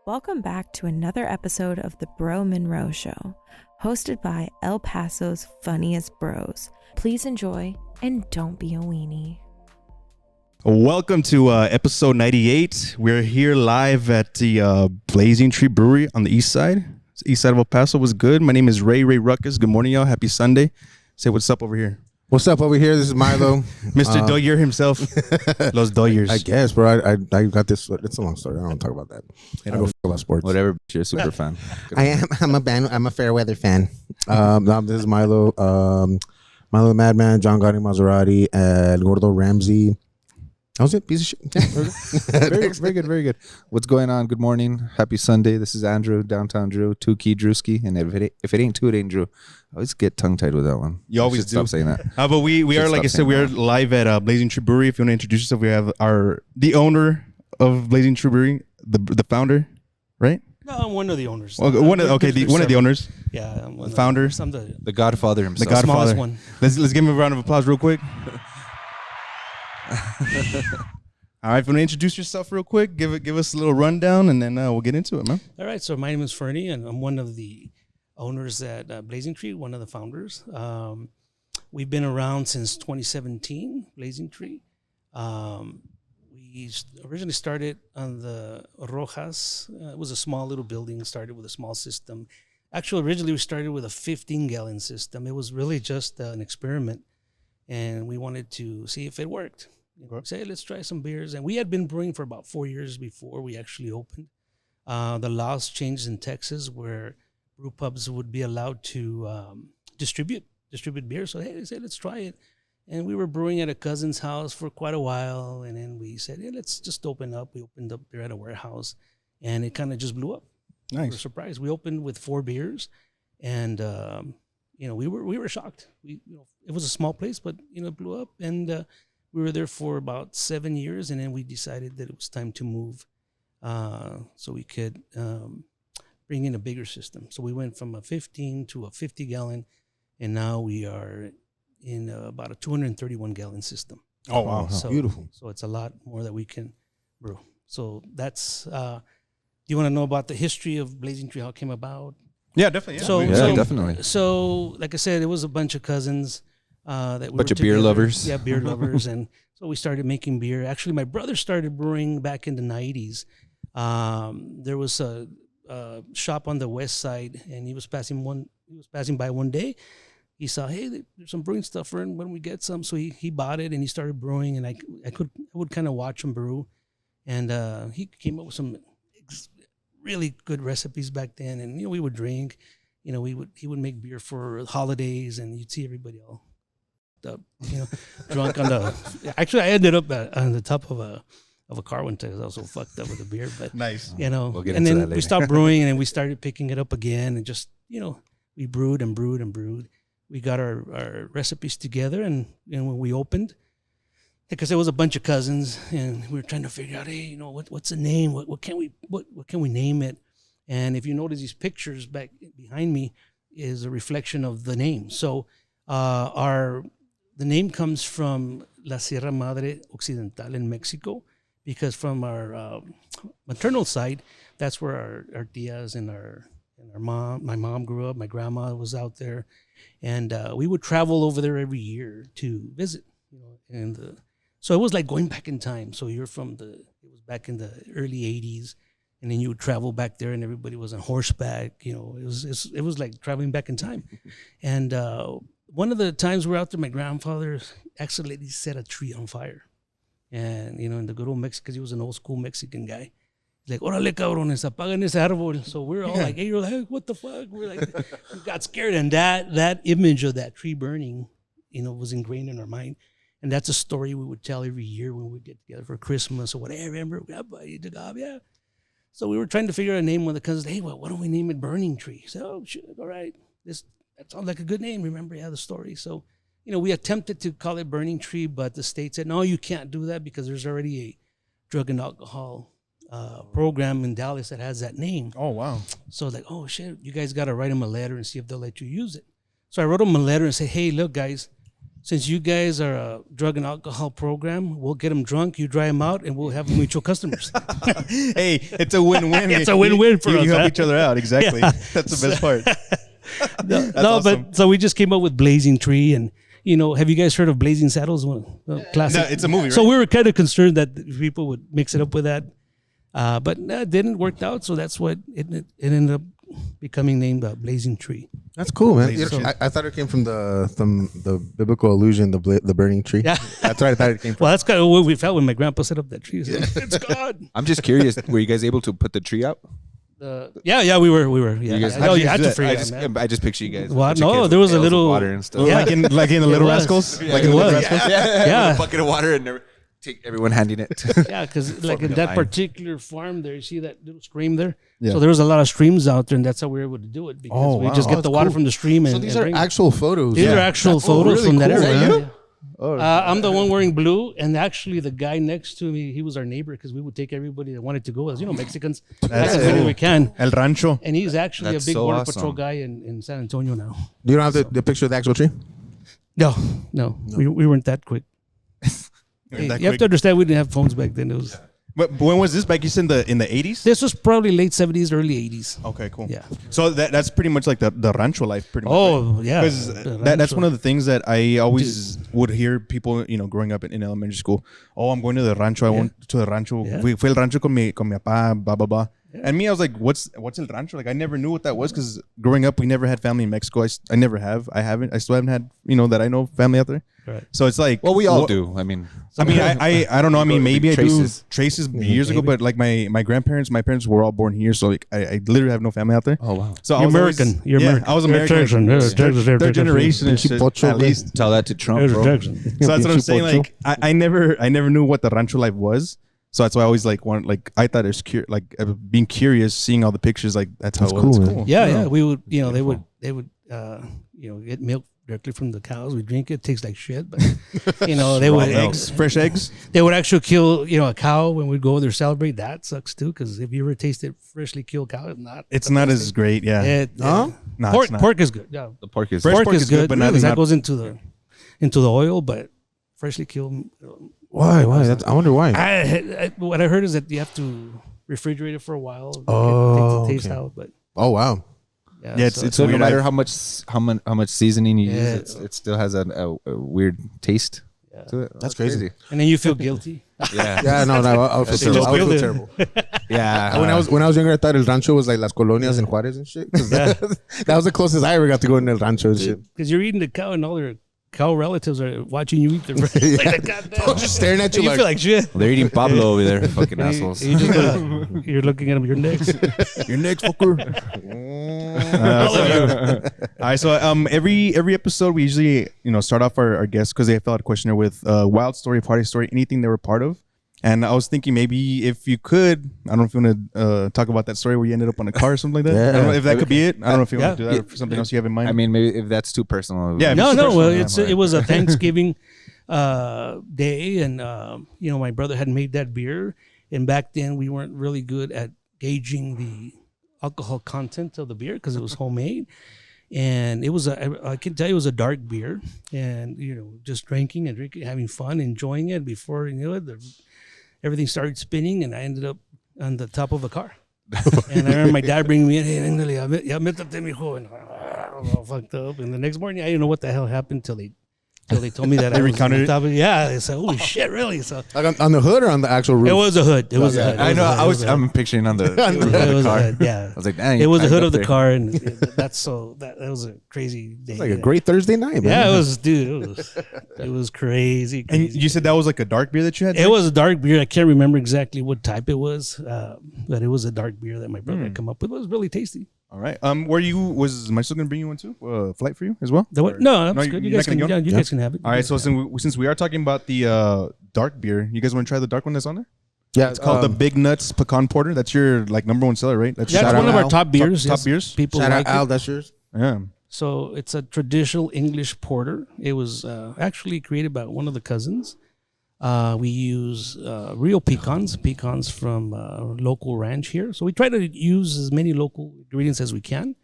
Welcome back to another episode of the Monroe Show, hosted by El Paso's funniest bros. Please enjoy and don't be a weenie. Welcome to episode 98. We're here live at the Blazing Tree Brewery on the east side. East side of El Paso was good. My name is Ray Ruckus. Good morning, y'all. Happy Sunday. Say what's up over here. What's up over here? This is Milo. Mr. Doyer himself. Los Doyers. I guess, bro. I got this. It's a long story. I don't talk about that. I go about sports. Whatever. You're a super fan. I'm a fair weather fan. This is Milo. Milo the Madman, John Gotti Maserati, and Gordo Ramsey. That was it. Piece of shit. Yeah. Very good. What's going on? Good morning. Happy Sunday. This is Andrew, downtown Drew, 2-key Drewski. And if it ain't two, it ain't Drew. I always get tongue-tied with that one. You always do. Stop saying that. But we are, like I said, we're live at Blazing Tree Brewery. If you want to introduce yourself, we have the owner of Blazing Tree Brewery, the founder, right? No, I'm one of the owners. One of the owners. Yeah, I'm the founder. I'm the Godfather himself. The Godfather. Smallest one. Let's give him a round of applause real quick. All right, if you want to introduce yourself real quick, give us a little rundown, and then we'll get into it, man. All right, so my name is Fernie, and I'm one of the owners at Blazing Tree, one of the founders. We've been around since 2017, Blazing Tree. We originally started on the Rojas. It was a small little building, started with a small system. Actually, originally we started with a 15-gallon system. It was really just an experiment, and we wanted to see if it worked. Say, let's try some beers. And we had been brewing for about 4 years before we actually opened. The laws changed in Texas where brew pubs would be allowed to distribute beer. So, hey, they said, let's try it. And we were brewing at a cousin's house for quite a while. And then we said, hey, let's just open up. We opened up there at a warehouse. And it kind of just blew up. Nice. We were surprised. We opened with 4 beers. And, we were shocked. It was a small place, but, it blew up. And we were there for about 7 years, and then we decided that it was time to move so we could bring in a bigger system. So we went from a 15 to a 50-gallon, and now we are in about a 231-gallon system. Oh, wow. So beautiful. So it's a lot more that we can brew. So that's do you want to know about the history of Blazing Tree, how it came about? Yeah, definitely. Yeah. Definitely. So, like I said, it was a bunch of cousins. Bunch of beer lovers. Yeah, beer lovers. And so we started making beer. Actually, my brother started brewing back in the 90s. There was a shop on the west side, and he was passing by one day. He saw, hey, there's some brewing stuff for him when we get some. So he bought it, and he started brewing, and I would kind of watch him brew. And he came up with some really good recipes back then. And, we would drink. He would make beer for holidays, and you'd see everybody all up, drunk on the. Actually, I ended up on the top of a car one time because I was so fucked up with the beer. But nice, we'll get and into then that later. we stopped brewing, and then we started picking it up again, and just we brewed and brewed and brewed. We got our recipes together, and when we opened, because there was a bunch of cousins, and we were trying to figure out, hey, what's the name? What can we name it? And if you notice, these pictures back behind me is a reflection of the name. So the name comes from La Sierra Madre Occidental in Mexico, because from our maternal side, that's where our tias and our my mom grew up. My grandma was out there, and we would travel over there every year to visit. So it was like going back in time. So it was back in the early 80s. And then you would travel back there, and everybody was on horseback. It was like traveling back in time. And one of the times we were out there, my grandfather accidentally set a tree on fire. And, in the good old Mexican, because he was an old school Mexican guy. He's like, órale, cabrones, apagan ese árbol. So we're all like, hey, what the fuck? We're like, we got scared. And that image of that tree burning, was ingrained in our mind. And that's a story we would tell every year when we would get together for Christmas or whatever. Remember, yeah. So we were trying to figure out a name with the cousins. Hey, why don't we name it Burning Tree? So, oh, shit, all right. That sounds like a good name. Remember, the story. So, we attempted to call it Burning Tree, but the state said, no, you can't do that because there's already a drug and alcohol program in Dallas that has that name. Oh, wow. So like, oh, shit, you guys got to write them a letter and see if they'll let you use it. So I wrote them a letter and said, hey, look, guys, since you guys are a drug and alcohol program, we'll get them drunk, you dry them out, and we'll have mutual customers. Hey, it's a win-win. It's a win-win for us. You help huh? each other out. Exactly. Yeah. That's the best part. No, awesome. but so we just came up with Blazing Tree, and have you guys heard of Blazing Saddles? Classic. No, it's a movie, right? So we were kind of concerned that people would mix it up with that, but it didn't work out. So that's what it ended up becoming named Blazing Tree. That's cool, man. Blazing tree. I thought it came from the biblical allusion, the burning tree. Yeah. That's what I thought it came from. Well, that's kind of what we felt when my grandpa set up that tree. So, it's God. I'm just curious. Were you guys able to put the tree out? Yeah, we were. Yeah, You guys I know you had to that? free I it, just, man. I just picture you guys. What? bunch of No, kids there with was a pails of little- water and stuff. Yeah. Like in the Little was. Rascals. Yeah, Like it in the Little was. Rascals. Yeah. A bucket of water and take everyone handing it. Yeah, because like in Forming a that line. particular farm there, you see that little stream there? Yeah. So there was a lot of streams out there, and that's how we were able to do it, because Oh, we wow. just Oh, get that's the water cool. from the stream. So And these and are bring it. actual photos. These are actual photos really from that cool. area. Is that you? Yeah. Oh, I'm the one wearing blue, and actually the guy next to me, he was our neighbor, because we would take everybody that wanted to go, as Mexicans, That's as many cool. we can. El Rancho. And he's actually That's a big so border awesome. patrol guy in San Antonio now. You don't have the picture of the actual tree? No. We weren't that quick. Weren't that You have quick. to understand, we didn't have phones back then. It was But when was this? Back you said in the 80s? this was probably late 70s, early 80s. Okay, cool. Yeah. So that's pretty much like the rancho life, pretty much. Oh, yeah. Because that's one of the things that I always would hear people, growing up in elementary school. Oh, I'm going to the rancho. I went to the rancho. Yeah. Fui al rancho con mi papá, blah, blah, blah. And me, I was like, what's el rancho? Like, I never knew what that was, because growing up, we never had family in Mexico. I never have. I still haven't had, that I know family out there. Right. So it's like, well, we all do. I mean, I don't know. I mean, maybe I Traces. do traces years ago, but like my parents were all born here, so like I literally have no family out there. oh wow. So You're I was American. always- You're yeah, American. I was You're American. Texan. Yeah, Texas, Third Texas. generation and shit, Pocho, at least. Tell that to Trump, There's bro. Jackson. So that's what I'm saying. Like I never knew what the rancho life was. So that's why I always I thought it was being curious, seeing all the pictures. Like that's how it was. cool, It's man. cool. Yeah. We would, they would get milk directly from the cows. We drink it. It tastes like shit, but they would Fresh eggs. They would actually kill, a cow when we'd go there celebrate. That sucks too, because if you ever tasted freshly killed cow, It's not as great. Yeah. No? No, pork, it's not. pork is good. Yeah, The pork is Fresh pork pork is is good, good, but not- because that not- goes into the oil. But freshly killed. Why? I wonder why. What I heard is that you have to refrigerate it for a while. Oh, take the taste okay. out, but Oh, wow. Yeah, it's so no weird. matter how much seasoning you Yeah. use, it still has a weird taste to it. That's crazy. and then you feel guilty. Yeah. Yeah, no, I would feel They terrible. just I would build feel it. terrible. Yeah. When I was younger, I thought El Rancho was like Las Colonias and Juárez and shit. 'Cause that was the closest I ever got to go in El Rancho and shit. Because you're eating the cow, and all their cow relatives are watching you eat the bread. Like, goddamn. Just staring at you You like, feel like shit. They're eating Pablo over there, fucking assholes. You're looking at them. You're next. Your next fucker. All right, so every episode we usually start off our guests, because they fill out a questionnaire with wild story, party story, anything they were part of. And I was thinking maybe if you could, I don't know if you want to talk about that story where you ended up on a car or something like that. I don't know if that could be it. I don't know if you want to do that or for something else you have in mind. I mean, maybe if that's too personal. Yeah, No, it's no. Well, personal, it was a Thanksgiving day, and my brother had made that beer, and back then we weren't really good at gauging the alcohol content of the beer because it was homemade, and I can tell you it was a dark beer, and just drinking, having fun, enjoying it. Before you knew it, everything started spinning, and I ended up on the top of a car. And I remember my dad bringing me in, hey, ya métate, mijo, and I was all fucked up. And the next morning, I didn't know what the hell happened till they told me that They I was recounted on it? top of, yeah. They said, holy shit, really? So like on the hood or on the actual roof? it was a hood. It was a hood. I know. I'm picturing on the, It was a car. hood, yeah. I was like, dang. It was the climbed hood up of the there. car, and that was a crazy day. It's like a great Thursday night, man. Yeah, it was, dude. It was crazy. And crazy. you said that was like a dark beer that you had? It was a dark beer. I can't remember exactly what type it was, but it was a dark beer that my brother had come up with. It was really tasty. All right. Am I still gonna bring you one too? Flight for you as well? No, that's good. You you're guys not can, gonna go? you guys can have it. All right. So since we are talking about the dark beer, you guys want to try the dark one that's on there? Yeah, It's called the Big Nuts Pecan Porter. That's your number one seller, right? That's That's Shout one out of our Al. top beers. Top yes. beers? People Shout like out Al, it. that's yours. Yeah. So it's a traditional English porter. It was actually created by one of the cousins. We use real pecans from local ranch here. So we try to use as many local ingredients as we can.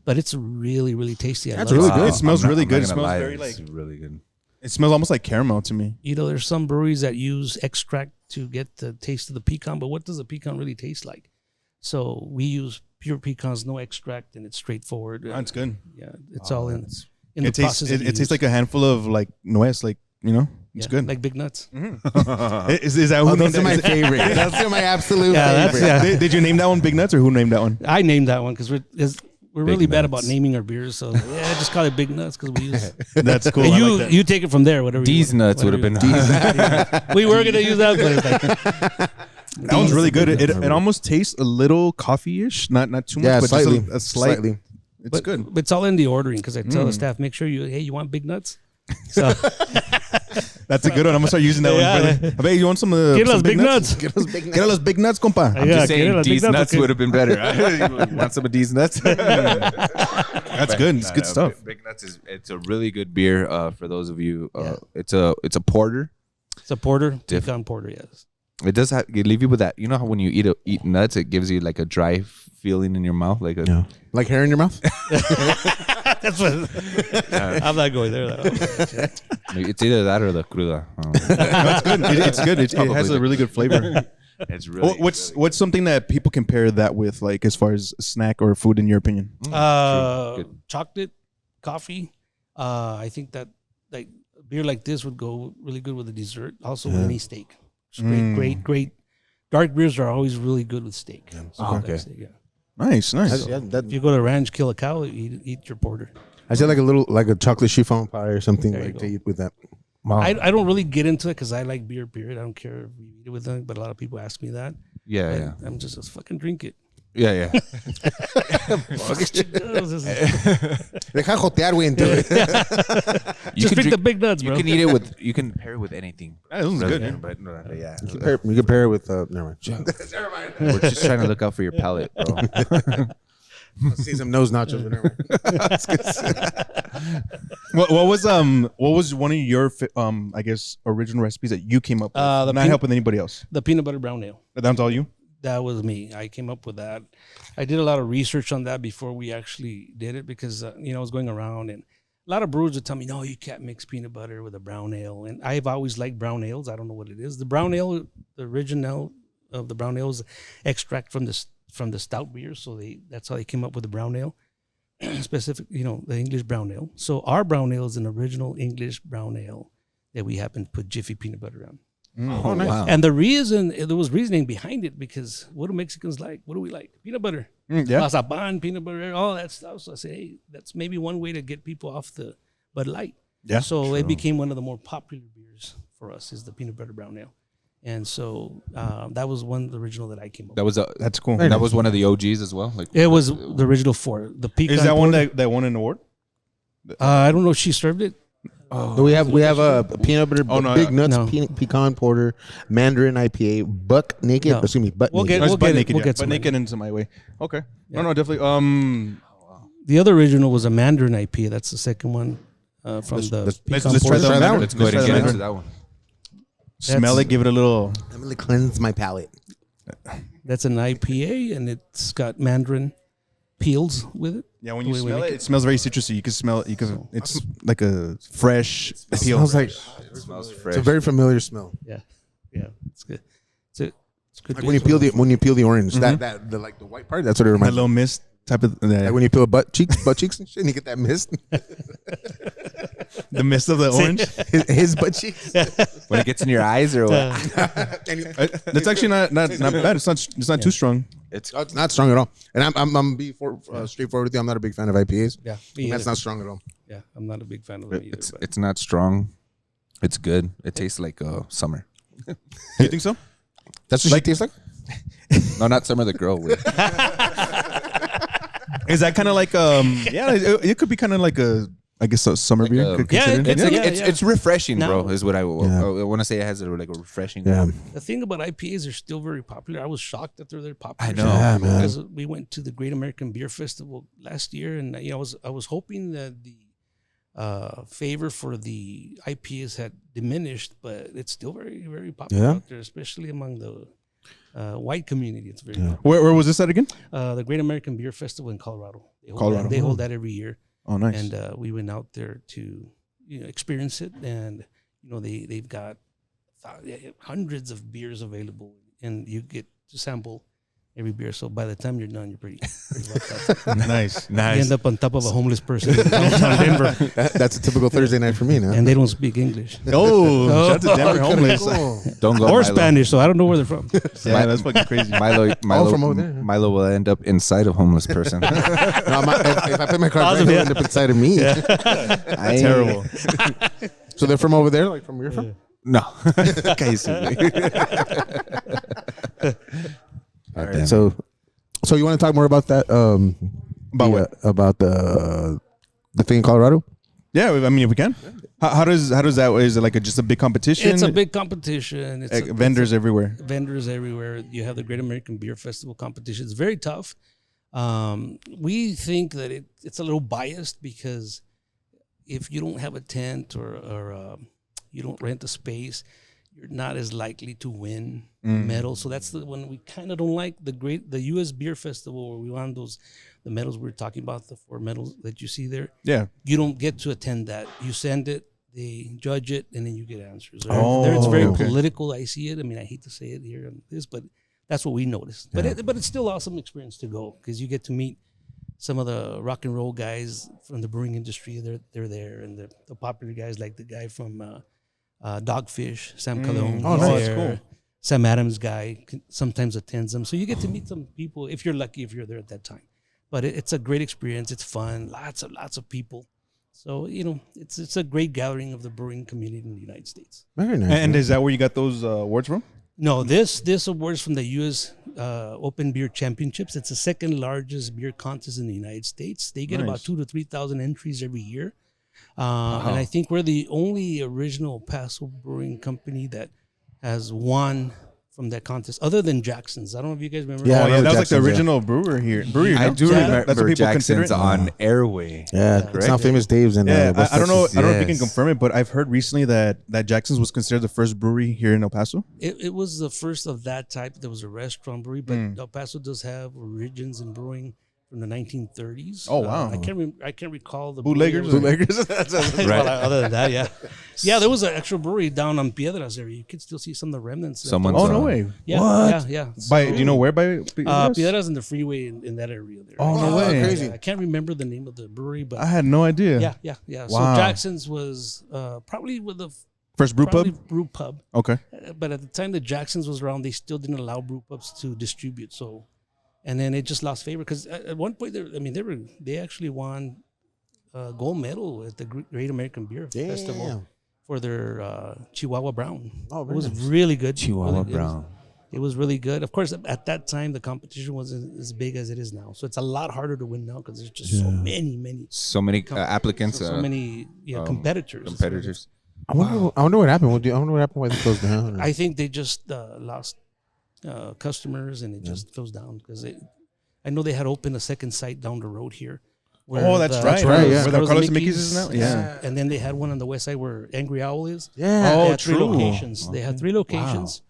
But it's really, really tasty. That's really good. It smells really good. It I'm not smells gonna lie, very it's like really good. It smells almost like caramel to me. You know, there's some breweries that use extract to get the taste of the pecan, but what does a pecan really taste like? So we use pure pecans, no extract, and it's straightforward. That's good. Yeah, it's all in the It tastes. process. It tastes like a handful of like nuez, like it's good. like big nuts. Is that who those named are my that? favorite. Those are my absolute Yeah, favorite. that's- Did you name that one Big Nuts or who named that one? I named that one because we're really bad Nuts. about naming our beers. So just call it Big Nuts because we use. That's cool. And I you like that. you take it from there. Whatever. D's nuts would have been. We were gonna use that, but it's like That one's really good. It almost tastes a little coffee-ish, not too much, Yeah, but slightly. just a slight. Slightly. It's good. But it's all in the ordering because I tell the staff, make sure you want big nuts. So That's a good one. I'm gonna start using that Yeah. one, brother. I bet you want some get some us big nuts. Get those big Get us big nuts, compa. Yeah, I'm just get saying us big D's nuts, nuts okay. would have been better. You want some of D's nuts? That's good. It's good stuff. Big Nuts it's a really good beer for those of you. It's a porter. It's a porter, Diff- pecan porter. Yes. It does it leave you with that. You know how when you eat nuts, it gives you like a dry feeling in your mouth, like a Yeah. Like hair in your mouth? That's what. I'm not going there. Though. it's either that or the cruda. That's good. It's good. It has Probably a really good flavor. It's really What's something that people compare that with, like as far as snack or food, in your opinion? Good. Chocolate, coffee. I think that like a beer like this would go really good with a dessert. Also with any steak. It's great. Dark beers are always really good with steak. So Okay. that's it, yeah. Nice. Yeah, If you go to ranch, kill a cow, eat your porter. I said like a chocolate chiffon pie or something There you like go. to eat with that. I don't really get into it because I like beer, period. I don't care if we eat it with them, but a lot of people ask me that. yeah, And yeah, I'm just let's fucking drink it. yeah. Deja jotear, güey, into it. Just drink the big nuts, bro. You can eat it with. You can pair it with anything. That was good. Really, but yeah. You can pair it with never mind. We're just trying to look out for your palate, bro. See some nose nachos, but never mind. What was one of your I guess original recipes that you came up with? The Not helping anybody else. The peanut butter brown ale. That's all you. That was me. I came up with that. I did a lot of research on that before we actually did it because I was going around and a lot of brewers would tell me, no, you can't mix peanut butter with a brown ale. And I've always liked brown ales. I don't know what it is. The brown ale, the original of the brown ale is extract from the stout beer. So that's how they came up with the brown ale. Specific, the English brown ale. So our brown ale is an original English brown ale that we happen to put Jiffy peanut butter on. Oh, nice. Wow. And there was reasoning behind it because what do Mexicans like? What do we like? Peanut butter. Yeah. Mazapan, peanut butter, all that stuff. So I say, hey, that's maybe one way to get people off the Bud Light. Yeah. So it became one of the more popular beers for us is the peanut butter brown ale. And so that was one the original that I came up That with. was That's cool. that was one of the OGs as well. Like It was the original four. The pecan Is that one porter. that won an award? I don't know if she served it. So we have a peanut butter, Oh, no, big nuts, no. pecan porter, Mandarin IPA, butt naked. No. Excuse me, butt We'll naked. get- It's butt naked. we'll Yeah. get Butt some naked into my way. Okay. Yeah. No, definitely. The other original was a Mandarin IPA. That's the second one from the let's pecan try porter. that that one. let's go ahead and get into that one. Smell it. Give it a little. Let me cleanse my palate. That's an IPA, and it's got mandarin peels with it. Yeah, when The you way we smell make it, it smells very citrusy. You can smell it. It's like a fresh It peel. smells like It smells it's fresh. a very familiar smell. Yeah, it's good. It's good. Like when you peel the orange, that the like the white part. That's what it That reminds me. little mist type of Like when you peel butt cheeks and shit, and you get that mist. the mist of the orange. his butt cheeks. When it gets in your eyes or what? That's actually not bad. It's not too strong. It's Oh, it's not strong at all. And I'm be straightforward with you. I'm not a big fan of IPAs. Yeah, And that's not strong at all. Yeah, I'm not a big fan of them either. But it's not strong. It's good. It tastes like summer. You think so? That's what she tastes like. No, not summer. The girl. With. Is that kind of like yeah? It could be kind of like a summer Like beer. a- Could Yeah, consider it? It's Yeah, like yeah. it's refreshing, No. bro. Is what I Yeah. want to say. It has like a refreshing. Yeah. the thing about IPAs, they're still very popular. I was shocked that they're popular. I know. Yeah, man. Because we went to the Great American Beer Festival last year, and I was hoping that the favor for the IPAs had diminished, but it's still very, very popular Yeah. out there, especially among the white community. It's very Yeah. popular. Where was this at again? The Great American Beer Festival in Colorado. Colorado. They hold that every year. Oh, nice. And we went out there to, experience it, and they've got hundreds of beers available, and you get to sample every beer. So by the time you're done, you're pretty well Nice. You end up on top of a homeless person in downtown Denver, That's a typical Thursday night for me now. and they don't speak English Oh, shout out to Denver homeless. Don't go or Milo. Spanish, so I don't know where they're from. Yeah, that's fucking crazy. Milo from over there. Milo will end up inside of homeless person. No, if I pay my card right, they'll end up inside of me. Terrible. So they're from over there, like from where you're from? No. All right. So you want to talk more about that? About what? About the thing in Colorado? Yeah, I mean, if we can. How does that? Is it like just a big competition? It's a big competition. It's vendors everywhere. Vendors everywhere. You have the Great American Beer Festival competition. It's very tough. We think that it's a little biased because if you don't have a tent or you don't rent a space, you're not as likely to win medals. So that's the one we kind of don't like. The U.S. Beer Festival, where we won the medals we were talking about, the 4 medals that you see there. Yeah. You don't get to attend that. You send it, they judge it, and then you get answers. Oh, it's very okay. political. I see it. I mean, I hate to say it here on this, but that's what we noticed. Yeah. But it's still awesome experience to go because you get to meet some of the rock and roll guys from the brewing industry. They're there, and the popular guys like the guy from Dogfish, Sam Calone. Oh, he's nice. there. Cool. Sam Adams guy sometimes attends them. So you get to meet some people if you're lucky, if you're there at that time. But it's a great experience. It's fun. Lots of people. So, it's a great gathering of the brewing community in the United States. Very nice. And is that where you got those awards from? No, this award is from the U.S. Open Beer Championships. It's the second largest beer contest in the United States. They get about 2,000 to 3,000 entries every year. And I think we're the only original Paso brewing company that has won from that contest, other than Jackson's. I don't know if you guys remember. Yeah, Oh, I yeah, know that was like the Jackson's, original brewery. I no? do Yeah. remember That's what people consider Jackson's it? on Airway. Yeah, it's not Famous Dave's in Yeah, West I don't know. Texas. I don't know if you can Yes. confirm it, but I've heard recently that Jackson's was considered the first brewery here in El Paso. It was the first of that type. There was a restaurant brewery, but El Paso does have origins in brewing from the 1930s. Oh, wow. I can't recall the Bootleggers? brewery. Right. Other than that, yeah, there was an actual brewery down on Piedras area. You could still see some of the remnants. left Someone's over. Oh, no way. Yeah. Do you know where by? Piedras and the freeway in that area there. Oh, no way. Crazy. Yeah, I can't remember the name of the brewery, but I had no idea. yeah. Wow. So Jackson's was probably with the First brew probably pub? brew pub. Okay. But at the time that Jackson's was around, they still didn't allow brew pubs to distribute. So, and then it just lost favor because at one point, they actually won a gold medal at the Great American Beer Festival for their Chihuahua Brown. Oh, it very was nice. really good. Chihuahua It was- Brown. It was really good. Of course, at that time, the competition wasn't as big as it is now. So it's a lot harder to win now because there's just so many So many applicants. so many competitors. I wonder what happened. I wonder what happened why they closed down. I think they just lost customers and it just closed down because I know they had opened a second site down the road here. Oh, that's right. yeah. Where the Carlos and Mickey's is now? Yeah. And then they had one on the west side where Angry Owl is. Yeah. Oh, They had three true. locations. They had 3 locations.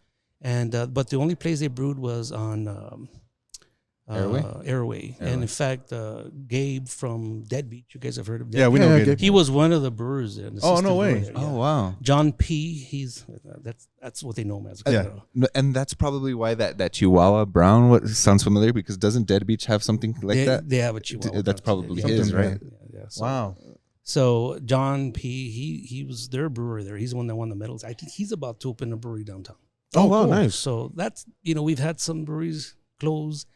And but the only place they brewed was on Airway. And in fact, Gabe from Deadbeat, you guys have heard of Deadbeat? Yeah, we know. Yeah, Gabe. He was one of the brewers there. the Oh, assistant no way. brewer there, yeah. Oh wow. John P. He's that's what they know him as. Yeah. And that's probably why that Chihuahua Brown sounds familiar, because doesn't Dead Beach have something like that? They have a Chihuahua. That's probably Brown. his, Yeah, right? Yeah. So, Wow. So John P. He was their brewer there. He's the one that won the medals. I think he's about to open a brewery downtown. Oh, wow, cool. nice. So that's we've had some breweries close,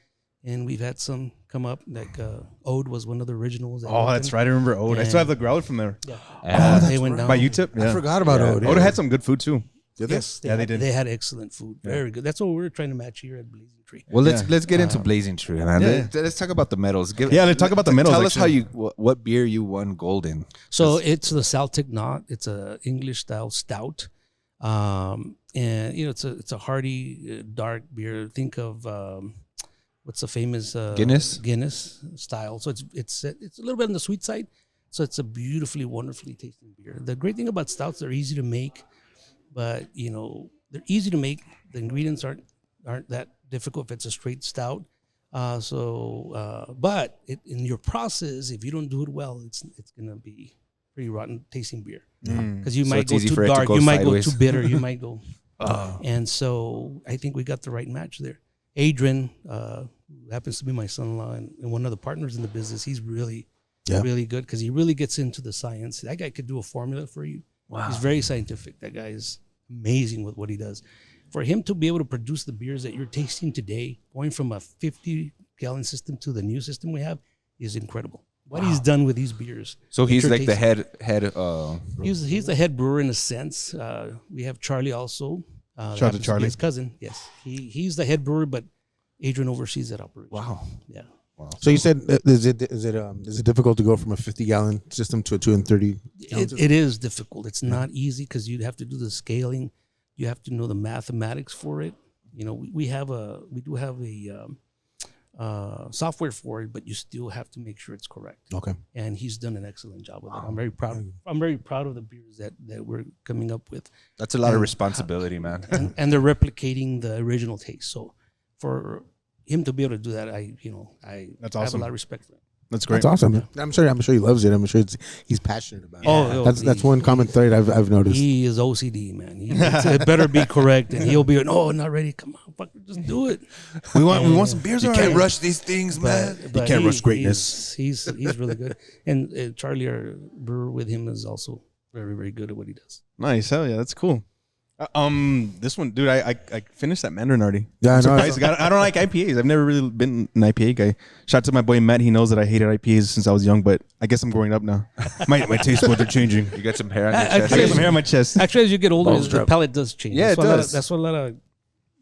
and we've had some come up. Like Ode was one of the originals. Oh, that's right. I remember Ode. I still have the growler from there. Yeah. They went down. By UTEP? Yeah. I forgot about Ode. Ode had some good food too. Did they? Yes, Yeah, they did. They had excellent food. Very good. That's what we were trying to match here at Blazing Tree. Well, Yeah. let's get into Blazing Tree, man. Yeah. Let's talk about the medals. Yeah, let's talk about the medals, Tell us how actually. what beer you won gold in. So it's the Celtic Knot. It's a English style stout, and it's a hearty dark beer. Think of what's the famous Guinness style. So it's a little bit on the sweet side. So it's a beautifully, wonderfully tasting beer. The great thing about stouts, they're easy to make, but they're easy to make. The ingredients aren't that difficult if it's a straight stout. But in your process, if you don't do it well, it's gonna be pretty rotten tasting beer. Mm. Because you So might it's go easy too for it to dark, go you might sideways. go too bitter, you might go. And so I think we got the right match there. Adrian, who happens to be my son-in-law and one of the partners in the business, he's really good because he really gets into the science. That guy could do a formula for you. Wow. He's very scientific. That guy is amazing with what he does. For him to be able to produce the beers that you're tasting today, going from a 50-gallon system to the new system we have, is incredible. What he's done with these beers. So he's like the tasting. head. He's the head brewer in a sense. We have Charlie also. Shout out to Charlie. His cousin. Yes, he's the head brewer, but Adrian oversees that operation. Wow. Yeah. So you said is it difficult to go from a 50-gallon system to a 230? It is difficult. It's not easy because you'd have to do the scaling. You have to know the mathematics for it. You know, we do have a software for it, but you still have to make sure it's correct. Okay. And he's done an excellent job with it. I'm very proud. I'm very proud of the beers that we're coming up with. That's a lot of responsibility, man. and they're replicating the original taste. So for him to be able to do that, That's I have a awesome. lot of respect for him. That's great. That's awesome. I'm sure he loves it. I'm sure he's passionate about it. Oh, That's one common thread I've noticed. He is OCD, man. It better be correct, and he'll be no, not ready. Come on, fuck, just do it. We want some beers. You already. can't rush these things, man. But can't rush greatness. He's really good, and Charlie, our brewer with him, is also very, very good at what he does. Nice. Hell yeah, that's cool. This one, dude, I finished that Mandarin already. Yeah, I know. Surprised. I don't like IPAs. I've never really been an IPA guy. Shout out to my boy Matt. He knows that I hated IPAs since I was young, but I guess I'm growing up now. My taste buds are changing. You got some hair on your I chest. I got some hair on my chest. Actually, as you get older, Balls the drop. palate does change. Yeah, it does. That's what a lot of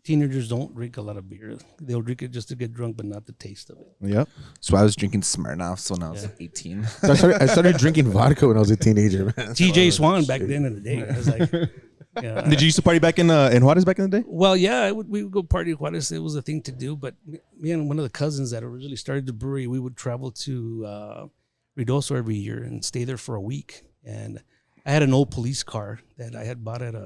teenagers don't drink a lot of beer. They'll drink it just to get drunk, but not the taste of it. Yep. So I was drinking Smirnoffs when I was 18. I started drinking vodka when I was a teenager, man. TJ Swan back then in the day. I was like, yeah. Did you used to party back in Juarez back in the day? Well, yeah, we would go party at Juarez. It was a thing to do. But me and one of the cousins that originally started the brewery, we would travel to Ruidoso every year and stay there for a week. And I had an old police car that I had bought at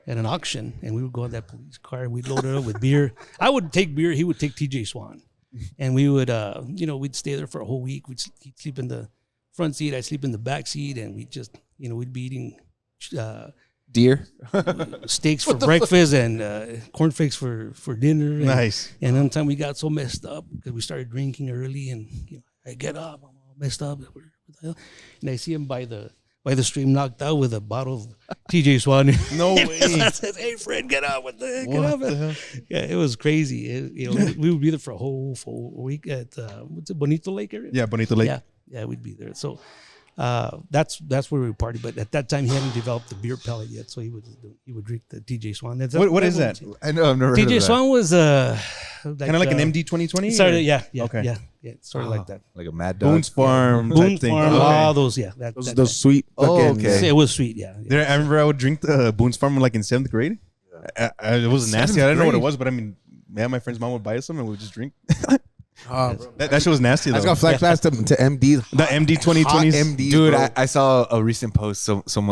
an auction, and we would go in that police car and we'd load it up with beer. I would take beer, he would take TJ Swan, and we would we'd stay there for a whole week. He'd sleep in the front seat, I'd sleep in the back seat, and we just we'd be eating Deer. steaks for breakfast and cornflakes for dinner. And, Nice. And one time we got so messed up because we started drinking early, and I get up, I'm all messed up, and I see him by the stream knocked out with a bottle of TJ Swan. No And way. I said, "Hey, Fred, get up! What the heck? Get What up!" the hell? Yeah, it was crazy. We would be there for a whole week at what's it, Bonito Lake area? Yeah, Bonito Lake. Yeah, we'd be there. So that's where we would party. But at that time, he hadn't developed the beer pellet yet, so he would drink the TJ Swan. What is that? I know, I've never heard of TJ that. Swan was Kind of like an MD 2020? Started, yeah, Okay. yeah, sort of like that. Like a Mad Dog. Boone's Farm Boone type thing. Farm, Okay. all those, yeah. Those sweet. Oh, fucking- okay. It was sweet, yeah. There, I remember I would drink the Boone's Farm like in 7th grade. It was nasty. I didn't know what it was, but I mean, yeah, my friend's mom would buy us some and we would just drink. That shit was nasty though. I just got flashbacks to MDs. The MD 2020s. MDs, Dude, bro. I saw a recent post. Some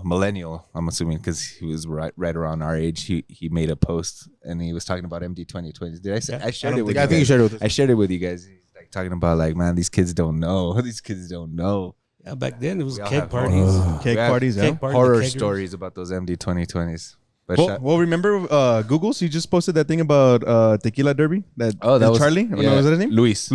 millennial, I'm assuming, because he was right around our age. He made a post and he was talking about MD 2020s. Did I say? I shared it with you. I think you guys. shared it with us. I shared it with you guys. He's like talking about like, man, these kids don't know. These kids don't know. Yeah, back then it was We all keg have parties. Cake We have parties, yeah. Cake parties, Horror the keggers. stories about those MD 2020s. But Well, remember Google's? He just posted that thing about Tequila Derby. That was Charlie. Yeah. No, was that his name? Luis.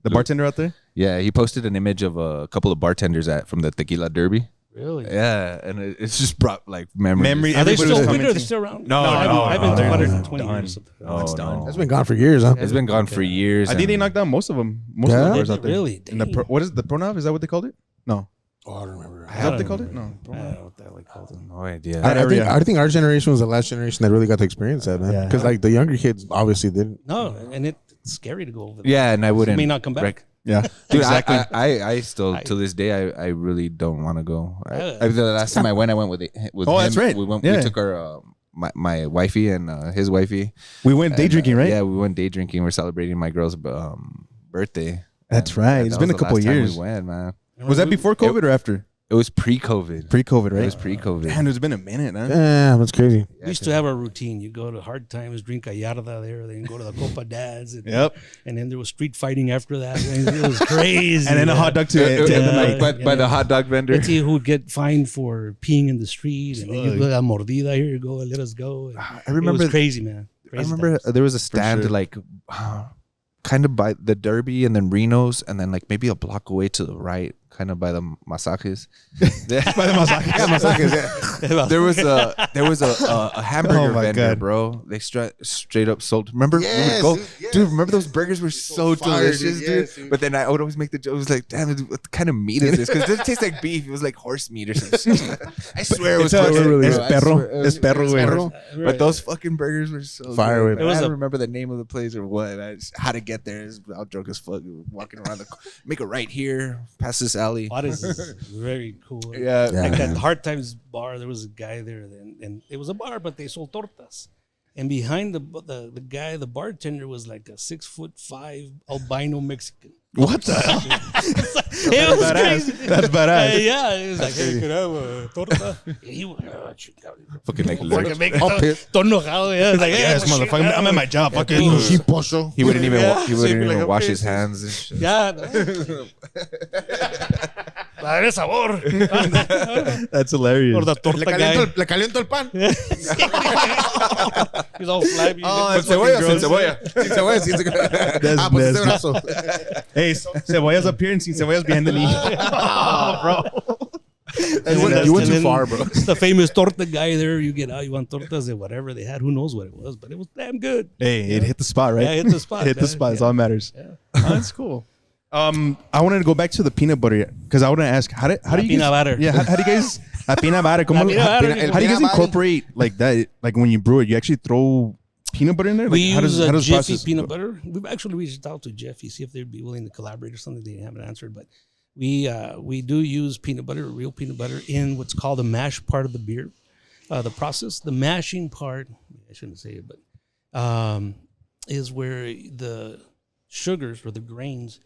The bartender out there. Yeah, he posted an image of a couple of bartenders from the Tequila Derby. Really? Yeah, and it's just brought like memories. Are they Everybody still was open or are commenting. they still around? No, I've been to they're 120 done. years or something. Oh, it's done. That's been gone for years, huh? It's been gone for years. I think they and- knocked down most of them. Most of Yeah? the bars out there. Really? And the what is it, the Pronav? Is that what they called it? No. Oh, I don't remember. Is that what they called it? No. I don't know what the hell they called it. No idea. I think our generation was the last generation that really got to experience that, man. Yeah. Because like the younger kids obviously didn't. No, and it's scary to go over there. Yeah, and I It wouldn't. may not come back. Yeah. Dude, Exactly. I still to this day I really don't want to go. Yeah. The last time I went with Oh, him. that's right. We Yeah. took our my wifey and his wifey. We went day And, drinking, right? Yeah, we went day drinking. We're celebrating my girl's birthday. That's And right. that It's was been a the couple last time years. We went, man. Was that before COVID or after? It was pre-COVID. Pre-COVID, right? It was pre-COVID. Man, it's been a minute, huh? Yeah, that's crazy. We used to have our routine. You go to Hard Times, drink a yarda there, then go to the Copa Dads. And, Yep. And then there was street fighting after that. And it was crazy. And then a hot dog to end the night. by the hot dog vendor. Let's see who would get fined for peeing in the street. And then you go, a mordida, here you go, let us go. And I remember it was crazy, man. I remember there was a stand sure. like kind of by the Derby and then Reno's and then like maybe a block away to the right, kind of by the masajes. By the masajes. Yeah, masajes, yeah. There was a hamburger Oh my vendor, God. bro. They straight up sold. Remember? We would Yes, go, yes. dude. Remember those burgers were so fire, delicious, dude. dude. Yes, dude. But then I would always make the joke. I was like, damn, what kind of meat is this? Because it didn't taste like beef. It was like horse meat or something. I swear it was. It's close. es I perro. swear it was- Es perro, güey. Perro. But those fucking burgers were so Fire, good. güey. I don't remember the name of the place or what. How to get there is all drunk as fuck. Walking around make a right here, past this alley. Juarez is very cool. Yeah. Yeah. Like that Hard Times bar, there was a guy there, and it was a bar, but they sold tortas. And behind the guy, the bartender was like a 6'5" albino Mexican. What the hell? It was badass. crazy. That's badass. Yeah, it was like, hey, could I have a torta? He was Fucking like fucking make All pissed. todo enojado. Yeah, it's like, Yes, yeah, motherfucker. I'm at my job. Fucking. Chiposo. he wouldn't even Yeah. he wouldn't Sí, even like, wash okay, his hands and shit. Yeah, no. Para darle sabor. That's hilarious. Or the torta guy. Le caliento el pan. He's all flabby. Oh, Con cebolla, sin cebolla. Sin cebolla, sin cebolla. That's Pues ese nasty. brazo. Hey, cebollas up here and sin cebollas behind the knee. Oh, bro. You went And too then far, bro. The famous torta guy there, you get out, you want tortas or whatever they had. Who knows what it was, but it was damn good. Hey, it hit the spot, right? Yeah, it hit the spot, Hit the man. spot. It's Yeah. all that matters. Yeah. Oh, that's cool. I wanted to go back to the peanut butter because I want to ask how do you peanut guys, butter. Yeah, how do you guys peanut butter? La peanut butter. How do you guys Peanut butter. incorporate like that? Like when you brew it, you actually throw peanut butter in there. Like, We how use does a the Jiffy process peanut go? butter. We've actually reached out to Jiffy, see if they'd be willing to collaborate or something. They haven't answered, but we do use peanut butter, real peanut butter, in what's called the mash part of the beer. The process, the mashing part, I shouldn't say it, but is where the sugars or the grains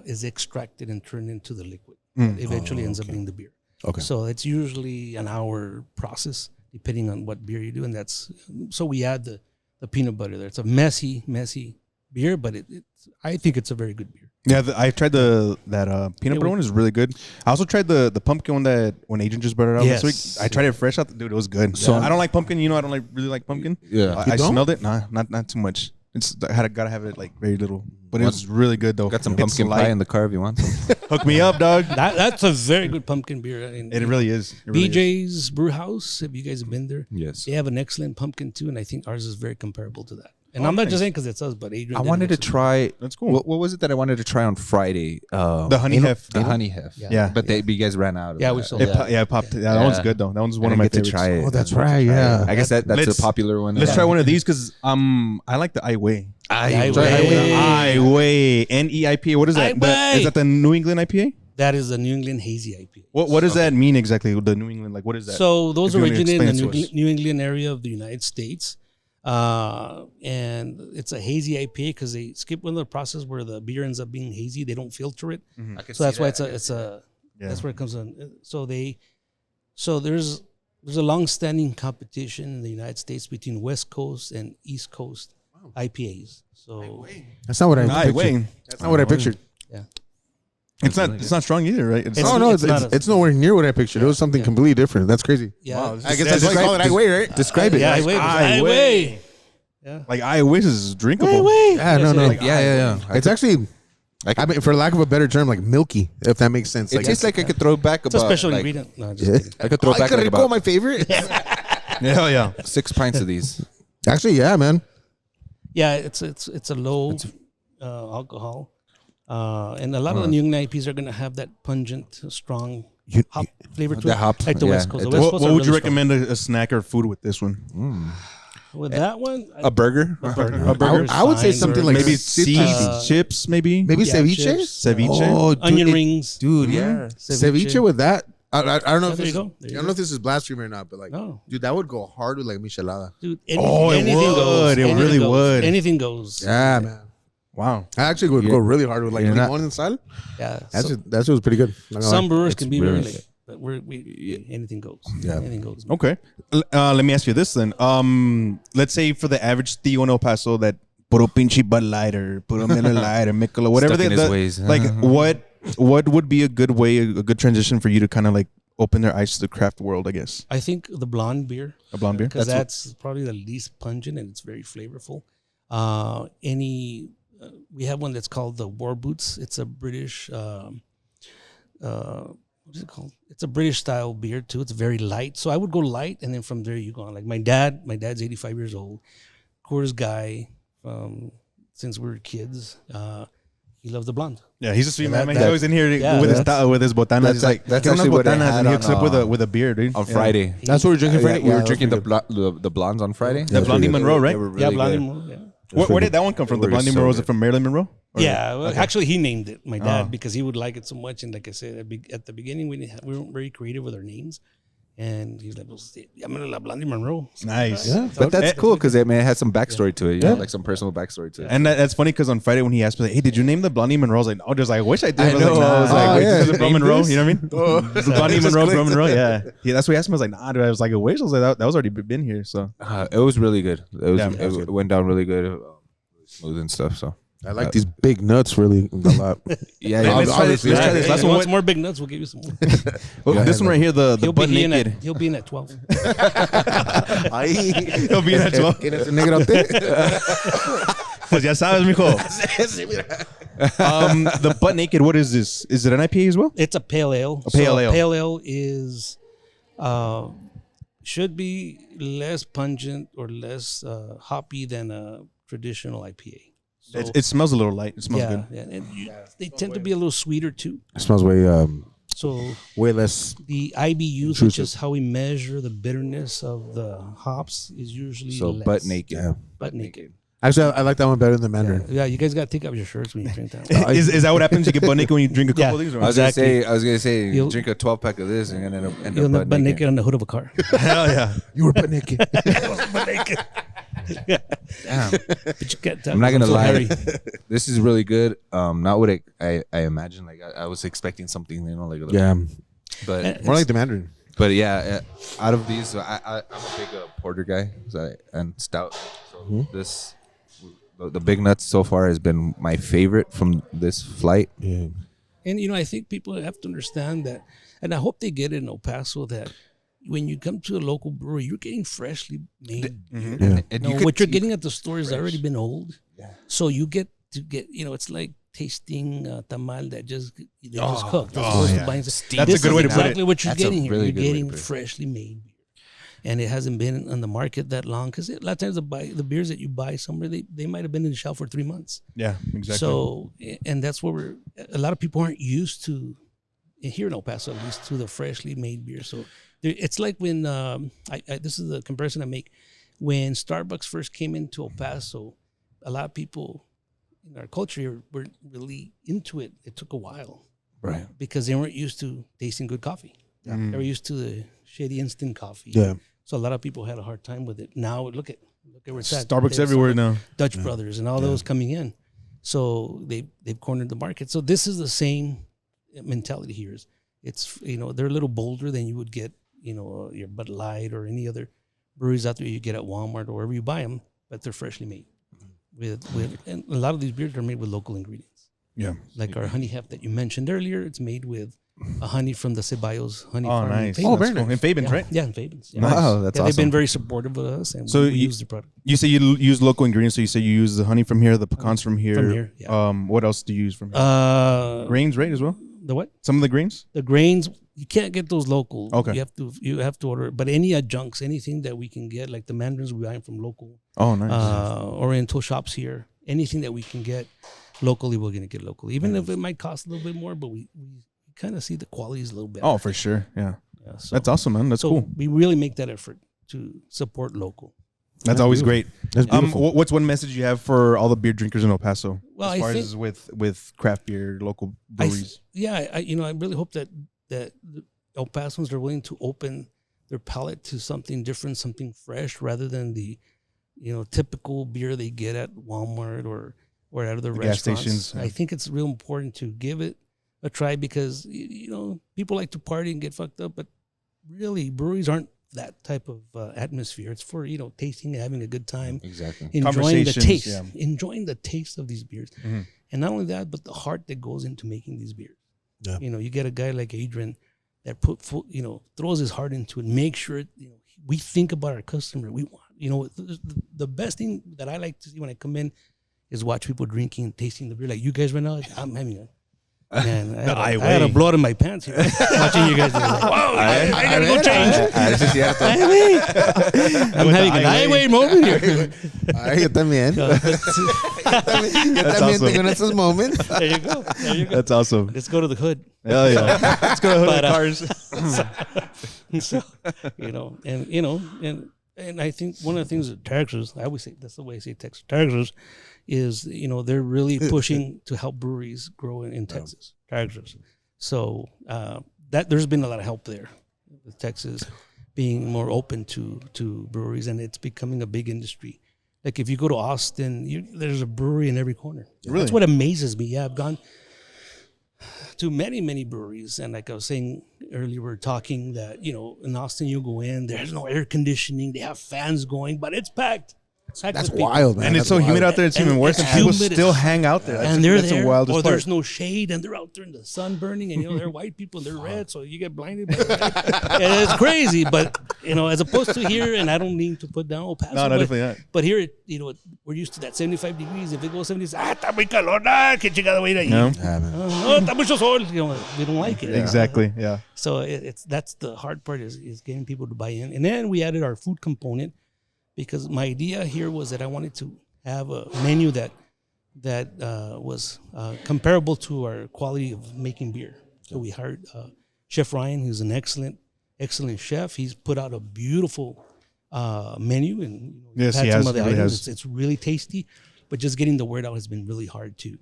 is extracted and turned into the liquid. That eventually ends up being the beer. Okay. So it's usually an hour process, depending on what beer you do, and that's so we add the peanut butter there. It's a messy beer, but I think it's a very good beer. Yeah, I tried that peanut butter one is really good. I also tried the pumpkin one that when Adrian just brought it out Yes. this week. I tried it fresh out. Dude, it was good. So I don't like pumpkin. You know, I don't really like pumpkin. Yeah. I don't? smelled it. Nah, not too much. Gotta have it like very little. But it was really good though. Got some It's pumpkin light. pie in the car if you want some. Hook me up, dog. That's a very good pumpkin beer. And It really is. It really is. BJ's Brew House, if you guys have been there, Yes. they have an excellent pumpkin too, and I think ours is very comparable to that. And I'm not just saying because it's us, but Adrian. I did wanted an to excellent- try. That's cool. What was it that I wanted to try on Friday? The honey heft. The honey heft. Yeah. But you guys ran out of Yeah, that. we sold It that. it popped. Yeah, that one's good though. That one's one I of my didn't get favorites. to try it. Oh, that's I didn't get to right, try yeah. it. I guess that's Let's- a popular one. Let's try one of these because I like the Iway. Iway. NEIPA. What is that? Iway. Is that the New England IPA? That is the New England Hazy IPA. What does that mean exactly? The New England, like what is that? So those If you wanna originate in the explain it to us. New England area of the United States. And it's a hazy IPA because they skip one of the process where the beer ends up being hazy. They don't filter it. So that's why it's a that's where it comes in. So there's a long-standing competition in the United States between West Coast and East Coast IPAs. So That's not what I pictured. Iway. That's not what I pictured. yeah, It's not strong either, right? It's- Oh no, it's not a- it's nowhere near what I pictured. It was something completely different. That's crazy. yeah. I guess that's why they call it Iway, right? Describe it. Yeah, Like, Iway. Yeah. Like Iway is drinkable. Yeah, no. Like, yeah. It's actually, I mean, for lack of a better term, like milky, if that makes sense. It tastes like I could throw back It's a about special like, ingredient. No, just Yeah. kidding. I could throw back like about my favorite. Hell yeah. 6 pints of these. Actually, yeah, man. Yeah, it's a low alcohol, and a lot of the New England IPAs are going to have that pungent, strong hop flavor to The it, hop, like the yeah. West Coast. The It West What Coast are would you really strong. recommend a snack or food with this one? With that one? A burger? A burger. A burger is I would say fine. something like Maybe ceviche. chips, maybe Yeah, ceviche. chips. ceviche. Oh, dude, Onion rings. Dude, yeah. ceviche with that. I don't know Yeah, if there this, you go. There I you don't know if this is blasphemy or not, but like, No. dude, that would go hard with like michelada. Dude, Oh, it anything would. goes. It Anything really goes. would. Anything goes. Yeah, man. Wow. I actually would go really hard with like You're not- limon and sal. Yeah. That was pretty good. Not gonna Some lie. brewers It's can be really very late, but anything goes. Yeah. Anything goes. Okay. Let me ask you this then. Let's say for the average Tío in El Paso that puro pinche Bud Light or puro Miller Light or Michelob, whatever Stuck in his the- ways. like what would be a good way, a good transition for you to kind of like open their eyes to the craft world, I guess? I think the blonde beer, A blonde beer? because that's probably the least pungent and it's very flavorful. We have one that's called the War Boots. It's a British, what is it called? It's a British style beer too. It's very light. So I would go light, and then from there you go on. Like my dad's 85 years old, Coors guy. Since we were kids, he loves the blonde. Yeah, he's a sweet Yeah, man. that- He's always in here yeah, with his that's- with his botanas. that's He's like, that's "Get unas actually what I botanas," had and he hooks on, up with a beer, dude. on Yeah. Friday. That's what we're drinking Friday. We were that drinking was pretty good. the blondes on Friday. The Blondie pretty good. Monroe, right? They were really Yeah, blonde. good. Monroe, yeah. Where did that one come from? The We're Blondie so Monroe, is good. it from Marilyn Monroe? Or- Yeah, well, actually, he named it, my dad, Oh. because he would like it so much. And like I said, at the beginning, we weren't very creative with our names. And he's like, well, llámale la Blondie Monroe. Nice. Yeah. But that's cool because it has some backstory to it. You know, Yeah. like some personal backstory to it. And that's funny because on Friday when he asked me, like, "Hey, did you name the Blondie Monroe?" I was like, "Oh, just like I wish I did." I know, I was like, wait, yeah. is it Bro Name Monroe? this? You know what I mean? Oh. The Blondie Just Monroe, Bro clicked. Monroe. Yeah, that's what he asked me. I was like, "Nah, dude." I was like, "I wish." I was like, "That was already been here." So It was really good. Yeah, It went down really good, smooth and stuff. So I like these big nuts really a lot. yeah, Hey, let's try this. Let's try Hey, this. if Last you one. want some more big nuts, we'll give you some more. Oh, Yeah, this one right here, the butt naked. He'll be in at 12. Ahí. He'll be in that 12. ¿Quién es el negrote? Pues ya sabes, mijo. The butt naked. What is this? Is it an IPA as well? It's a pale ale. A pale ale. Pale ale is should be less pungent or less hoppy than a traditional IPA. So, It smells a little light. It smells yeah, good. yeah, and they tend to be a little sweeter too. It smells So way less. the IBUs, which Intrusive. is how we measure the bitterness of the hops, is usually so less. butt naked. Yeah. Butt naked. Actually, I like that one better than the Mandarin. Yeah, you guys got to take off your shirts when you drink that. Is that what happens? You get butt naked when you drink a couple Yeah. of these? Or? I was gonna say, You'll- drink a 12-pack of this and then end You'll up end up butt naked on the hood of a car. Hell yeah. You were butt naked. Damn. But you get, I'm not gonna so lie. hairy. This is really good. Not what I imagined. Like I was expecting something, you know, like a little, Yeah, but more like the Mandarin. But yeah, out of these, I'm a big porter guy and stout. So this, the big nuts so far has been my favorite from this flight. Yeah, And I think people have to understand that, and I hope they get it in El Paso, that when you come to a local brewery, you're getting freshly made beer. yeah. And No, you could what you're see- getting at the store has already been old. Yeah. So you get to get, it's like tasting tamal that just cooked. As oh, opposed yeah. to buying That's this a good way is to put exactly it. what you're That's a getting here. really You're good way to getting put it. freshly made beer. And it hasn't been on the market that long because a lot of times the beers that you buy somewhere, they might have been in the shelf for 3 months. Yeah, exactly. So, and that's where a lot of people aren't used to, here in El Paso at least, to the freshly made beer. So it's like when, this is the comparison I make, when Starbucks first came into El Paso, a lot of people in our culture were really into it. It took a while. Right. Because they weren't used to tasting good coffee. They were used to the shitty instant coffee. Yeah. So a lot of people had a hard time with it. Now look at where it's at. Starbucks There's everywhere now. Dutch Brothers and all those coming in. So they've cornered the market. So this is the same mentality here. It's they're a little bolder than you would get your Bud Light or any other breweries out there you get at Walmart or wherever you buy them, but they're freshly made. And a lot of these beers are made with local ingredients. Yeah. Like our honey heft that you mentioned earlier, it's made with a honey from the Ceballos honey Oh, farm. in nice. Fabens. Oh, very nice. In Fabens, Yeah. right? Yeah, in Fabens. Yeah. Wow, that's Yeah, they've been awesome. very supportive of us, and So we you- use the product You say you use local ingredients. So you say you use the honey from here, the pecans from here. from here. Yeah. What else do you use from here? Grains, right, as well? The what? Some of the grains? The grains, you can't get those local. Okay. You have to order it. But any adjuncts, anything that we can get, like the mandarins we buy from local Oh, nice. Oriental shops here, anything that we can get locally, we're gonna get locally. Even if it might cost a little bit more, but we kind of see the quality is a little better. Oh, for sure. Yeah. Yeah, so, That's awesome, man. That's so cool. we really make that effort to support local. That's always great. That's beautiful. What's one message you have for all the beer drinkers in El Paso? Well, as I far think- as with craft beer, local I breweries. really hope that the El Pasoans are willing to open their palate to something different, something fresh, rather than the typical beer they get at Walmart or or out of the gas restaurants. stations, yeah. I think it's real important to give it a try because, people like to party and get fucked up, but really breweries aren't that type of atmosphere. It's for, tasting and having a good time. Exactly. Enjoying the taste. Yeah. Enjoying the taste of these beers. Mm-hmm. And not only that, but the heart that goes into making these beers. Yeah. You get a guy like Adrian that throws his heart into it, make sure, we think about our customer. We want, the best thing that I like to see when I come in is watch people drinking and tasting the beer. Like you guys right now, I'm having man, I had a blood in my pants here watching you guys. Like, whoa, I gotta go change. I'm having an highway moment here. Yo también. Yo también tengo esos momentos. There you go. That's awesome. Let's go to the hood. Hell yeah. Let's go to hood cars. So, and I think one of the things that Texas, I always say, that's the way I say Texas, is, they're really pushing to help breweries grow in Texas. So that there's been a lot of help there with Texas being more open to breweries, and it's becoming a big industry. Like if you go to Austin, there's a brewery in every corner. Really? That's what amazes me. Yeah, I've gone to many, many breweries. And like I was saying earlier, we were talking that, in Austin, you go in, there's no air conditioning. They have fans going, but it's packed. That's wild, man. And it's so humid out there, it's even worse. And people still hang out there. And they're there, the wildest or part. there's no shade, and they're out there in the sun burning, and, they're white people, and they're red, so you get blinded by that. And it's crazy, but, as opposed to here, and I don't need to put down El Paso. No, definitely not. But here, we're used to that 75 degrees. If it goes 70, está muy calor, que chingada voy a ir ahí. No. No, está mucho sol. We don't like it. Exactly, yeah. So that's the hard part is getting people to buy in. And then we added our food component, because my idea here was that I wanted to have a menu that was comparable to our quality of making beer. So we hired Chef Ryan, who's an excellent chef. He's put out a beautiful menu, and yes, had he some has. of the Really items. has. It's really tasty, but just getting the word out has been really hard to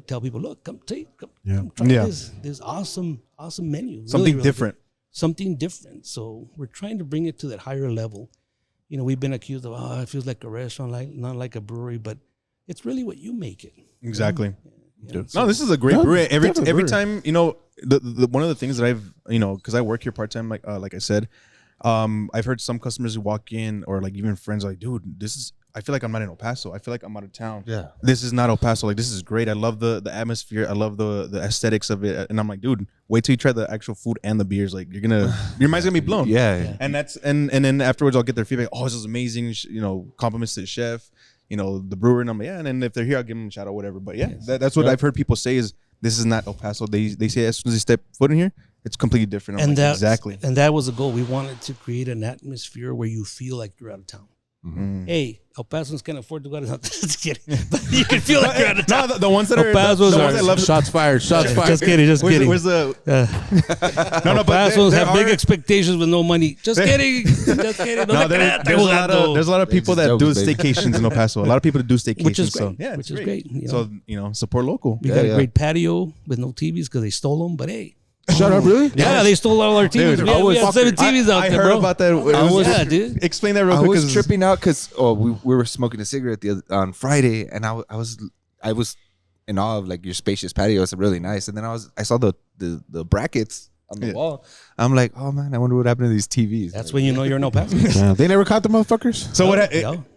tell people. Look, come try this awesome menu. Something really different. Good. Something different. So we're trying to bring it to that higher level. We've been accused of, it feels like a restaurant, not like a brewery, but it's really what you make it. Exactly. So, No, this is a great brewery. Every time, the one of the things that I've, because I work here part time, like I said, I've heard some customers who walk in, or like even friends, like, dude, I feel like I'm not in El Paso. I feel like I'm out of town. Yeah. This is not El Paso. Like, this is great. I love the atmosphere. I love the aesthetics of it. And I'm like, dude, wait till you try the actual food and the beers. Like, your mind's gonna be blown. Yeah. And that's and then afterwards I'll get their feedback. Oh, this is amazing. Compliments to the chef. The brewer. And I'm like, yeah. And then if they're here, I'll give them a shout out, whatever. But yeah, that's what I've heard people say is this is not El Paso. They say as soon as they step foot in here, it's completely different. I'm like, exactly. And that was the goal. We wanted to create an atmosphere where you feel like you're out of town. Mm-hmm. Hey, El Pasoans can't afford to go to just kidding. But you can feel like you're out of town. No, the ones that are El Pasoans the ones that love Shots fired. Just kidding. Where's the El Pasoans have big expectations with no money. Just kidding. Just kidding. No, there's a lot of people that do staycations in El Paso. A lot of people that do staycations. Which is great. So, yeah, which is great. So, support local. We got a great patio with no TVs because they stole them. But hey. Shut up, really? Yeah, they stole all our TVs. Dude, we had 7 TVs out I there, heard bro. about that. Dude. Explain that real I quick. was tripping out because we were smoking a cigarette on Friday, and I was in awe of like your spacious patio. It's really nice. And then I saw the brackets on the wall. I'm like, oh man, I wonder what happened to these TVs. That's when you know you're in El Paso. They never caught the motherfuckers. So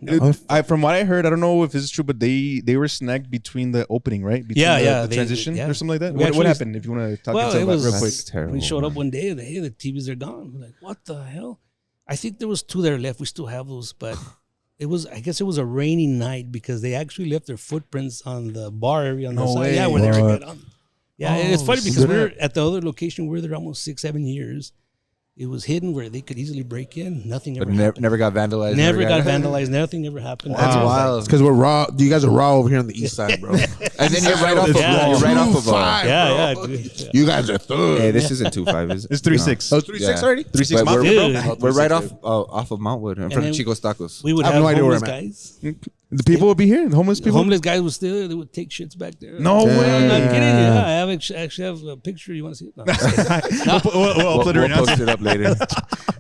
No. from what I heard, I don't know if this is true, but they were snagged between the opening, right? Between the transition or something like that. What happened? If you want to talk about it real quick. Terrible. We showed up one day and the TVs are gone. We're like, what the hell? I think there was 2 that are left. We still have those, but I guess it was a rainy night because they actually left their footprints on the bar area on the side. way. Yeah, where they were good. Yeah, and it's funny because snap. we're at the other location. We're there almost 6-7 years. It was hidden where they could easily break in. Nothing ever happened. Never got vandalized. Never got vandalized. Nothing ever happened. That's wild. It's because we're raw. You guys are raw over here on the east side, bro. And then you're right off of Yeah. you're right off of 2-5, Yeah, bro. dude. You guys are thug. Hey, this isn't 2-5, is it? It's 3-6. Oh, 3-6 Yeah. already? 3-6 But Mafia, Dude. bro. We're right off of Mountwood in front then of Chico's Tacos. We would I have have no idea where homeless I'm at. guys. The people would be here. The homeless The people. homeless guys would still, they would take shits back there. No way. I'm not kidding you. Yeah, I have actually have a picture. You want to see it? No, I'm just kidding. We'll put it right now. post it up later.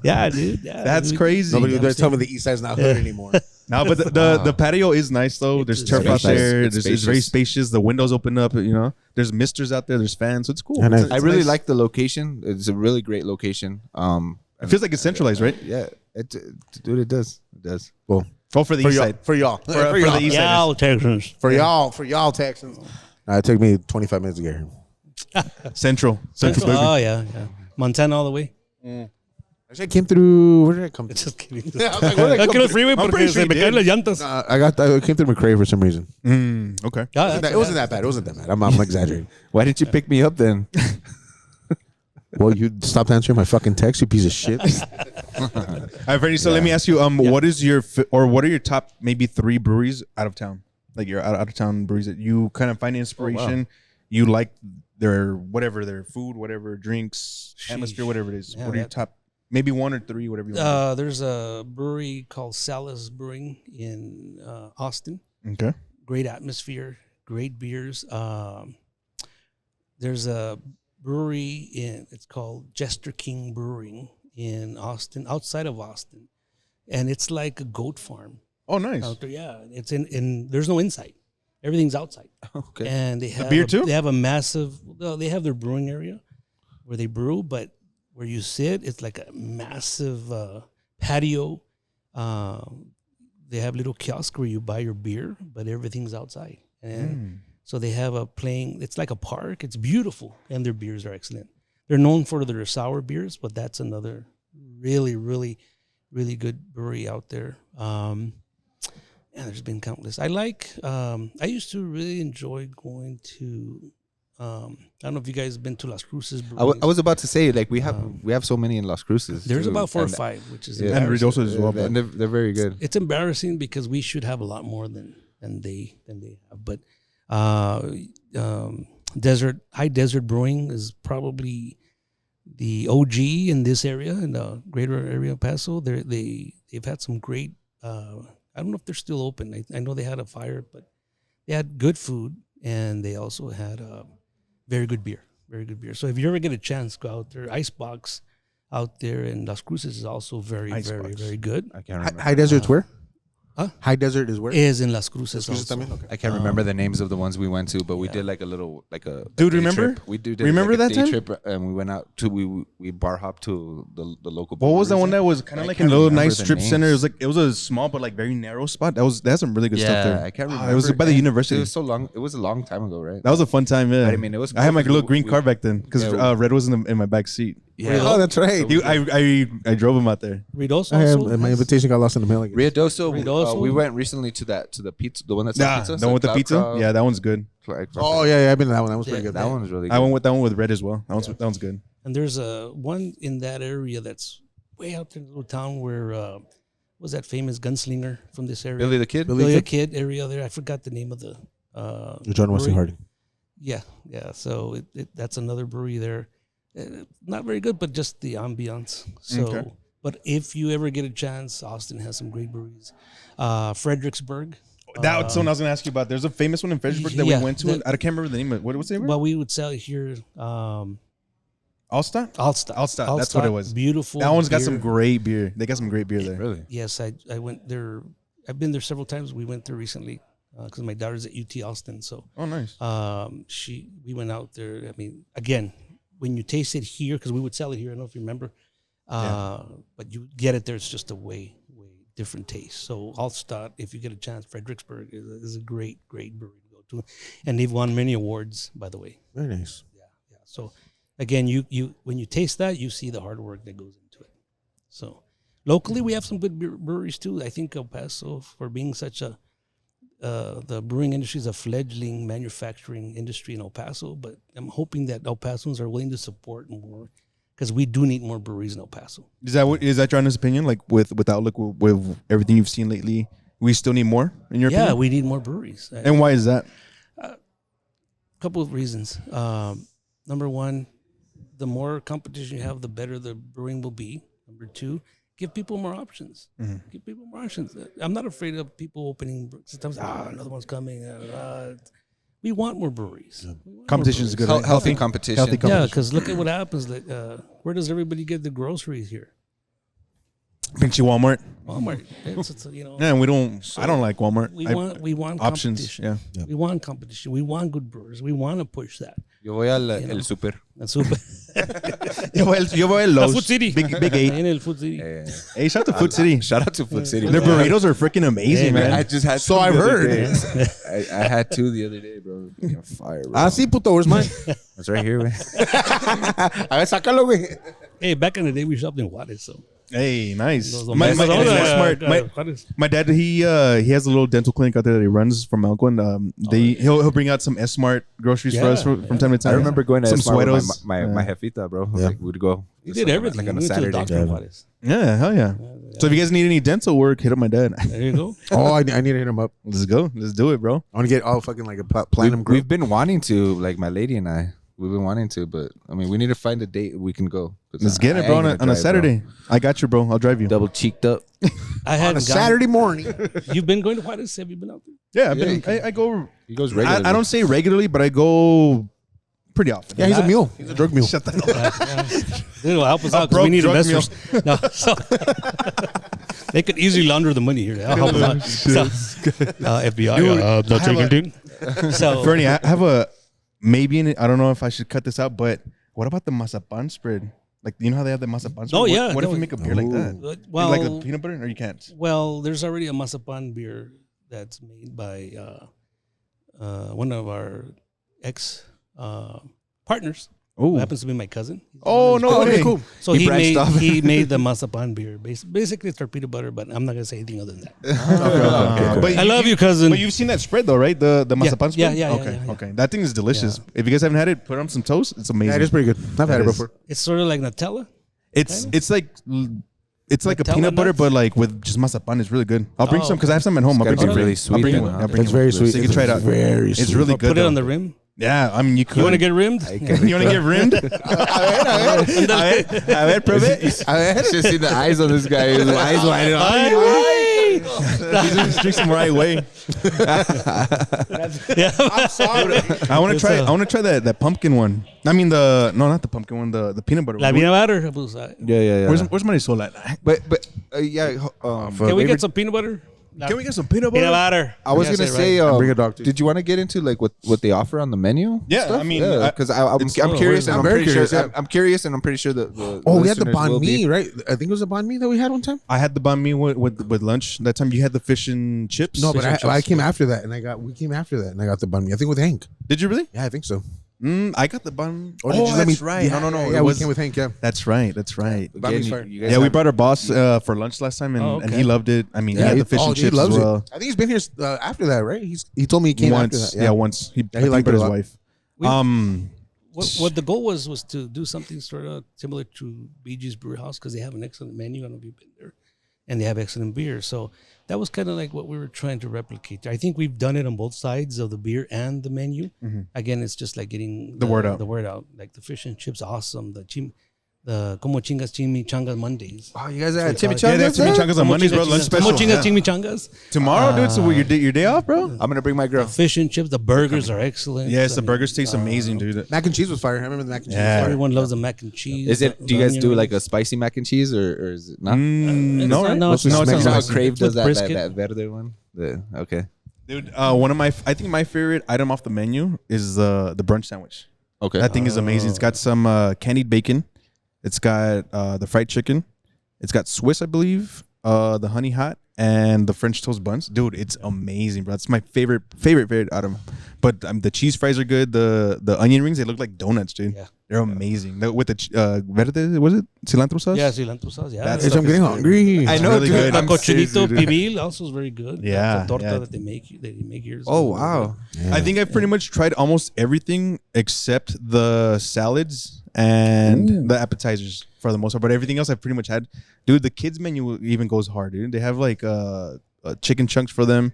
Yeah, dude. Yeah, That's dude. crazy. Nobody there tell me the east side's not hood anymore. No, but the patio is nice though. There's It's turf out spacious. there. It's It's very spacious. spacious. The windows open up. You know, there's misters out there. There's fans. So it's cool. And It's I really nice. like the location. It's a really great location. It feels like it's centralized, right? Yeah, dude, it does. It does. Well, Oh, for the for east y'all, side. for y'all, For the east Yeah, side. Texans. for y'all Texans. It took me 25 minutes to get here. Central. Central. Oh yeah, yeah. Montana all the way. Actually, I came through. Where did I come? Just kidding. I was like, where did I Aquí come en el through? freeway I'm porque pretty sure se me you caen did. las llantas. I came through McRae for some reason. Okay. Yeah, It wasn't that bad. It wasn't that bad. I'm exaggerating. Why didn't you pick me up then? Well, you stopped answering my fucking text, you piece of shit. All right, Freddie. So let me ask you, what is your what are your top maybe 3 breweries out of town? Like your out of town breweries that you kind of find inspiration. You like their whatever, their food, whatever drinks, atmosphere, whatever it is. Yeah, What are your top? Maybe 1 or 3, whatever you want. There's a brewery called Salas Brewing in Austin. Okay. Great atmosphere, great beers. There's a brewery it's called Jester King Brewing in Austin, outside of Austin, and it's like a goat farm Oh, nice. out there. Yeah, it's in there's no inside, everything's outside. Okay. And they have beer too? They have a massive. Well, they have their brewing area where they brew, but where you sit, it's like a massive patio. They have little kiosks where you buy your beer, but everything's outside. And so they have it's like a park. It's beautiful, and their beers are excellent. They're known for their sour beers, but that's another really, really, really good brewery out there. And there's been countless. I used to really enjoy going to, I don't know if you guys have been to Las Cruces Breweries. I was about to say, like, we have so many in Las Cruces. There's too. about 4 or And- 5, which is Yeah. And embarrassing. Ruidoso as well. But and they're very good. It's embarrassing because we should have a lot more than they have. But High Desert Brewing is probably the OG in this area, in the greater area of Paso. They've had some great. I don't know if they're still open. I know they had a fire, but they had good food, and they also had very good beer. Very good beer. So if you ever get a chance, go out there. Icebox out there in Las Cruces is also very, Icebox. very good. I can't remember. High Desert's where? Huh? High Desert is where? Is in Las Cruces Cruces also. también? Okay. I can't remember the names of the ones we went to, but we did like a little, like a Dude, day remember? trip. We did Remember like a that day time? trip, and we went out to we bar hopped to the local. what was that breweries one there. that was kind I of like a can't little remember nice the strip names. center? It was a small but like very narrow spot. They had some really good stuff there. I can't Ah, remember. it was by the And university. It was so long. It was a long time ago, right? That was a fun time, yeah. But I mean, it was I had my cool little 'cause green we- car back then because Yeah, Red was in my back seat. Yeah. Oh, that's right. I drove him out there. Ridos I also. have, my invitation got lost in the mail. I guess. Riadoso. We went recently to the pizza, the one that's Nah, pizza. the one with the Cloud pizza. Crowd. Yeah, that one's good. Oh yeah, I've been to that one. That was pretty Yeah, good. that one was really good. I went with that one with Red as well. That one's good. And there's one in that area that's way out there in the little town where was that famous gunslinger from this area? Billy the Kid. Billy- Billy the Kid area there. I forgot the name of the John Wesley brewery. Harding. Yeah. So that's another brewery there. Not very good, but just the ambiance. So, Okay. but if you ever get a chance, Austin has some great breweries. Fredericksburg. That's the one I was gonna ask you about. There's a famous one in Fredericksburg that yeah, we went to. I can't remember the name of it. What was the name? Well, we would sell it here. Allstar. Altstadt. That's what it was. Beautiful. That one's got beer. some great beer. They got some great beer there. Really? Yes, I went there. I've been there several times. We went there recently because my daughter's at UT Austin. So Oh, nice. we went out there. I mean, again, when you taste it here, because we would sell it here. I don't know if you remember, but you get it there. It's just a way different taste. So Altstadt, if you get a chance, Fredericksburg is a great brewery to go to, and they've won many awards, by the way. Very nice. Yeah. So again, you when you taste that, you see the hard work that goes into it. So locally, we have some good breweries too. I think El Paso, for being such a the brewing industry is a fledgling manufacturing industry in El Paso, but I'm hoping that El Pasoans are willing to support more because we do need more breweries in El Paso. Is that your honest opinion? Like with Outlook, with everything you've seen lately, we still need more in your Yeah, opinion? we need more breweries. And why is that? Couple of reasons. Number one, the more competition you have, the better the brewing will be. Number two, give people more options. Give people more options. I'm not afraid of people opening. Sometimes, another one's coming. We want more breweries. Competition is good. Healthy competition. Healthy Yeah, competition. because look at what happens. Like, where does everybody get the groceries here? Pinche Walmart. Walmart. It's you know. Yeah, we don't. I don't like Walmart. We want options. competition. Yeah. We want competition. We want good brewers. We want to push that. Yo voy el super. That's super. Yo voy a Lowe's. Food City. Big eight. In el Food City. Hey, shout out to Food City. Shout out to Food City. Their burritos are freaking amazing, Hey, man. I just had. So two I've the other heard. day. I had 2 the other day, bro. Freaking fire, bro. Ah, sí, puto. Where's mine? It's right here, man. A ver, sácalo, güey. Hey, back in the day, we shopped in Juarez, so. Hey, nice. Those My are smart. Juarez. My dad, he has a little dental clinic out there that he runs from Elko, and he'll bring out some S-Mart groceries for us from time to time. I remember going to some Smart with Sueros. my jefita, bro. Yeah. Like, we'd go. We did everything. Like on We a went to the Saturday. doctor in Juarez. Yeah, hell yeah. So if you guys need any dental work, hit up my dad. There you go. Oh, I need to hit him up. Let's go. Let's do it, bro. I want to get all fucking like a platinum group. We've been wanting to, like my lady and I. We've been wanting to, but I mean, we need to find a date we can go. Let's get it, bro. On a Saturday. I got you, bro. I'll drive you. Double cheeked up. I had On a Saturday morning. You've been going to Juarez? Have you been out there? Yeah, I go. He goes regularly. I don't say regularly, but I go pretty often. Yeah, he's a mule. He's a drug mule. Shut the hell up. It'll help us out because broke we need drug investors. No, so they could easily launder the money here. That'll help us out. So, FBI, Dude, not taking anything. So, Fernie, I have a maybe. I don't know if I should cut this out, but what about the mazapan spread? Like, you know how they have the mazapan spread? Oh, yeah. What if you make a beer like that? well, Like the peanut butter, or you can't? well, there's already a mazapan beer that's made by one of our ex partners. Who Oh, happens to be my cousin. oh no! Okay, way. cool. So He he branched made off. he made the mazapan beer. Basically, it's torpedo butter, but I'm not gonna say anything other than that. But I love you, cousin. But you've seen that spread though, right? The mazapan Yeah, spread. yeah, Okay, yeah. okay. That thing is delicious. If you guys haven't had it, put on some toast. It's amazing. Yeah, it is pretty good. I've had it before. It's sort of like Nutella. It's like a Nutella peanut butter, nuts? but like with just mazapan. It's really good. I'll bring Oh, some because I have some at home. I'll Gotta bring be some. really I'll sweet bring then, one. huh? I'll bring It's one. very sweet. So you can try it out. Very It's sweet. really Or good. put it on though. the rim. Yeah, I mean you could. You want to get rimmed? You want to get rimmed? A ver, prove. Just see the eyes on this guy. His eyes wide. He's drink some right way. Yeah. I'm sorry. I want to try that pumpkin one. I mean not the pumpkin one. The peanut butter. La one. peanut butter. Pues, Yeah. Where's my soul at? But yeah. Can we get some peanut butter? Can we get some peanut butter? Peanut butter. I was You gonna guys say, right. Bring a dog, too. did you want to get into like what they offer on the menu? Yeah, I mean, because I'm curious, and I'm I'm very pretty curious, sure yeah. I'm curious, and I'm pretty sure that the Oh, we had the listeners will banh mi, be. right? I think it was the banh mi that we had one time. I had the banh mi with lunch. That time you had the fish and chips. No, but Fish and I chips. came after that, and we came after that, and I got the banh mi. I think with Hank. Did you really? Yeah, I think so. I got the bun. Or did you let that's me- right. Yeah, no. Yeah, it we was, came with Hank. Yeah. that's right. That's right. Banh mi's fire. You guys Yeah, we have- brought our boss for lunch last time, and, Oh, and okay. he loved it. I mean, he Yeah, had the fish and he chips loves as well. it. I think he's been here after that, right? He told me he came Once, after that. once. He he liked brought it a his lot. wife. We- Um, What the goal was to do something sort of similar to BG's Brew House because they have an excellent menu. I don't know if you've been there, and they have excellent beer. So that was kind of like what we were trying to replicate. I think we've done it on both sides of the beer and the menu. Again, it's just like getting The word out. The word out, like the fish and chips, awesome. The como chingas chimichangas Mondays. Oh, you guys had yeah, chimichangas? that's chimichangas on Mondays, bro. Lunch special. Como chingas Yeah. chimichangas. Tomorrow, dude. So your day off, bro? I'm gonna bring my girl. Fish and chips. The burgers are excellent. Yes, I the mean, burgers taste amazing, dude. Mac and cheese was fire. I remember the mac and cheese. Yeah. Was fire. Everyone loves the mac and cheese. Is it? the Do you guys onion do like a rings. spicy mac and cheese, or is it not? It's No, not- right? no, it's What's not this You know how It's Crave with does that brisket. verde one? Okay. Dude, one of I think my favorite item off the menu is the brunch sandwich. Okay. That thing is amazing. It's got some candied bacon. It's got the fried chicken. It's got Swiss, I believe, the honey hot, and the French toast buns. Dude, it's amazing, bro. It's my favorite item. But the cheese fries are good. The onion rings, they look like donuts, dude. Yeah. They're amazing. With the verde, was it cilantro sauce? Yeah, cilantro sauce. Yeah, That's- Bitch, I'm getting hungry. I know, really dude. good. the I'm cochinito serious, dude. pibil also is very good. Yeah, the torta yeah. that they make here. is Oh very wow. good. I think I've pretty much tried almost everything except the salads and the appetizers for the most part. But everything else I've pretty much had. Dude, the kids menu even goes hard, dude. They have like chicken chunks for them,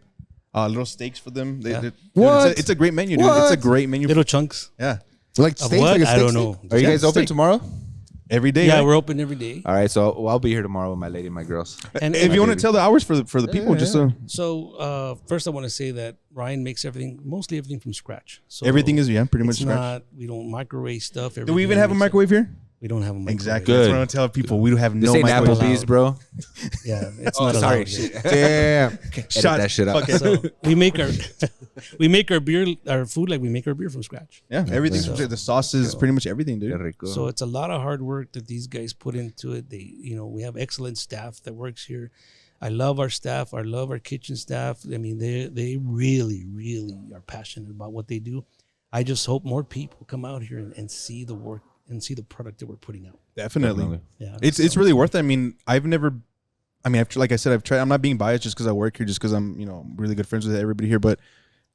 little steaks for them. Yeah. Dude, What? it's a great menu, dude. What? It's a great menu. Little chunks Yeah. Like of steak, what? like a I steak don't steak? know. Are you Yeah, guys open steak. tomorrow? Every day. Yeah, right? we're open every day. All right, so I'll be here tomorrow with my lady and my girls. And If you want to tell the hours for the people, just so So first, I want to say that Ryan makes mostly everything from scratch. So everything is pretty much it's scratch. not. We don't microwave stuff. Do we even have a microwave here? We don't have a microwave. Exactly. Good. That's what I'm tell people. We have This no ain't microwave. Applebee's, bro. Yeah, it's Oh, not sorry. allowed here. Damn. Shut that shit up. Okay. So we make our beer, our food like we make our beer from scratch. Yeah, everything. So- The sauce is pretty much everything, Qué dude. rico. So it's a lot of hard work that these guys put into it. We have excellent staff that works here. I love our staff. I love our kitchen staff. I mean, they really, really are passionate about what they do. I just hope more people come out here and see the work and see the product that we're putting out. Definitely. Yeah, It's really worth it. I mean, like I said, I've tried. I'm not being biased just because I work here, just because I'm really good friends with everybody here. But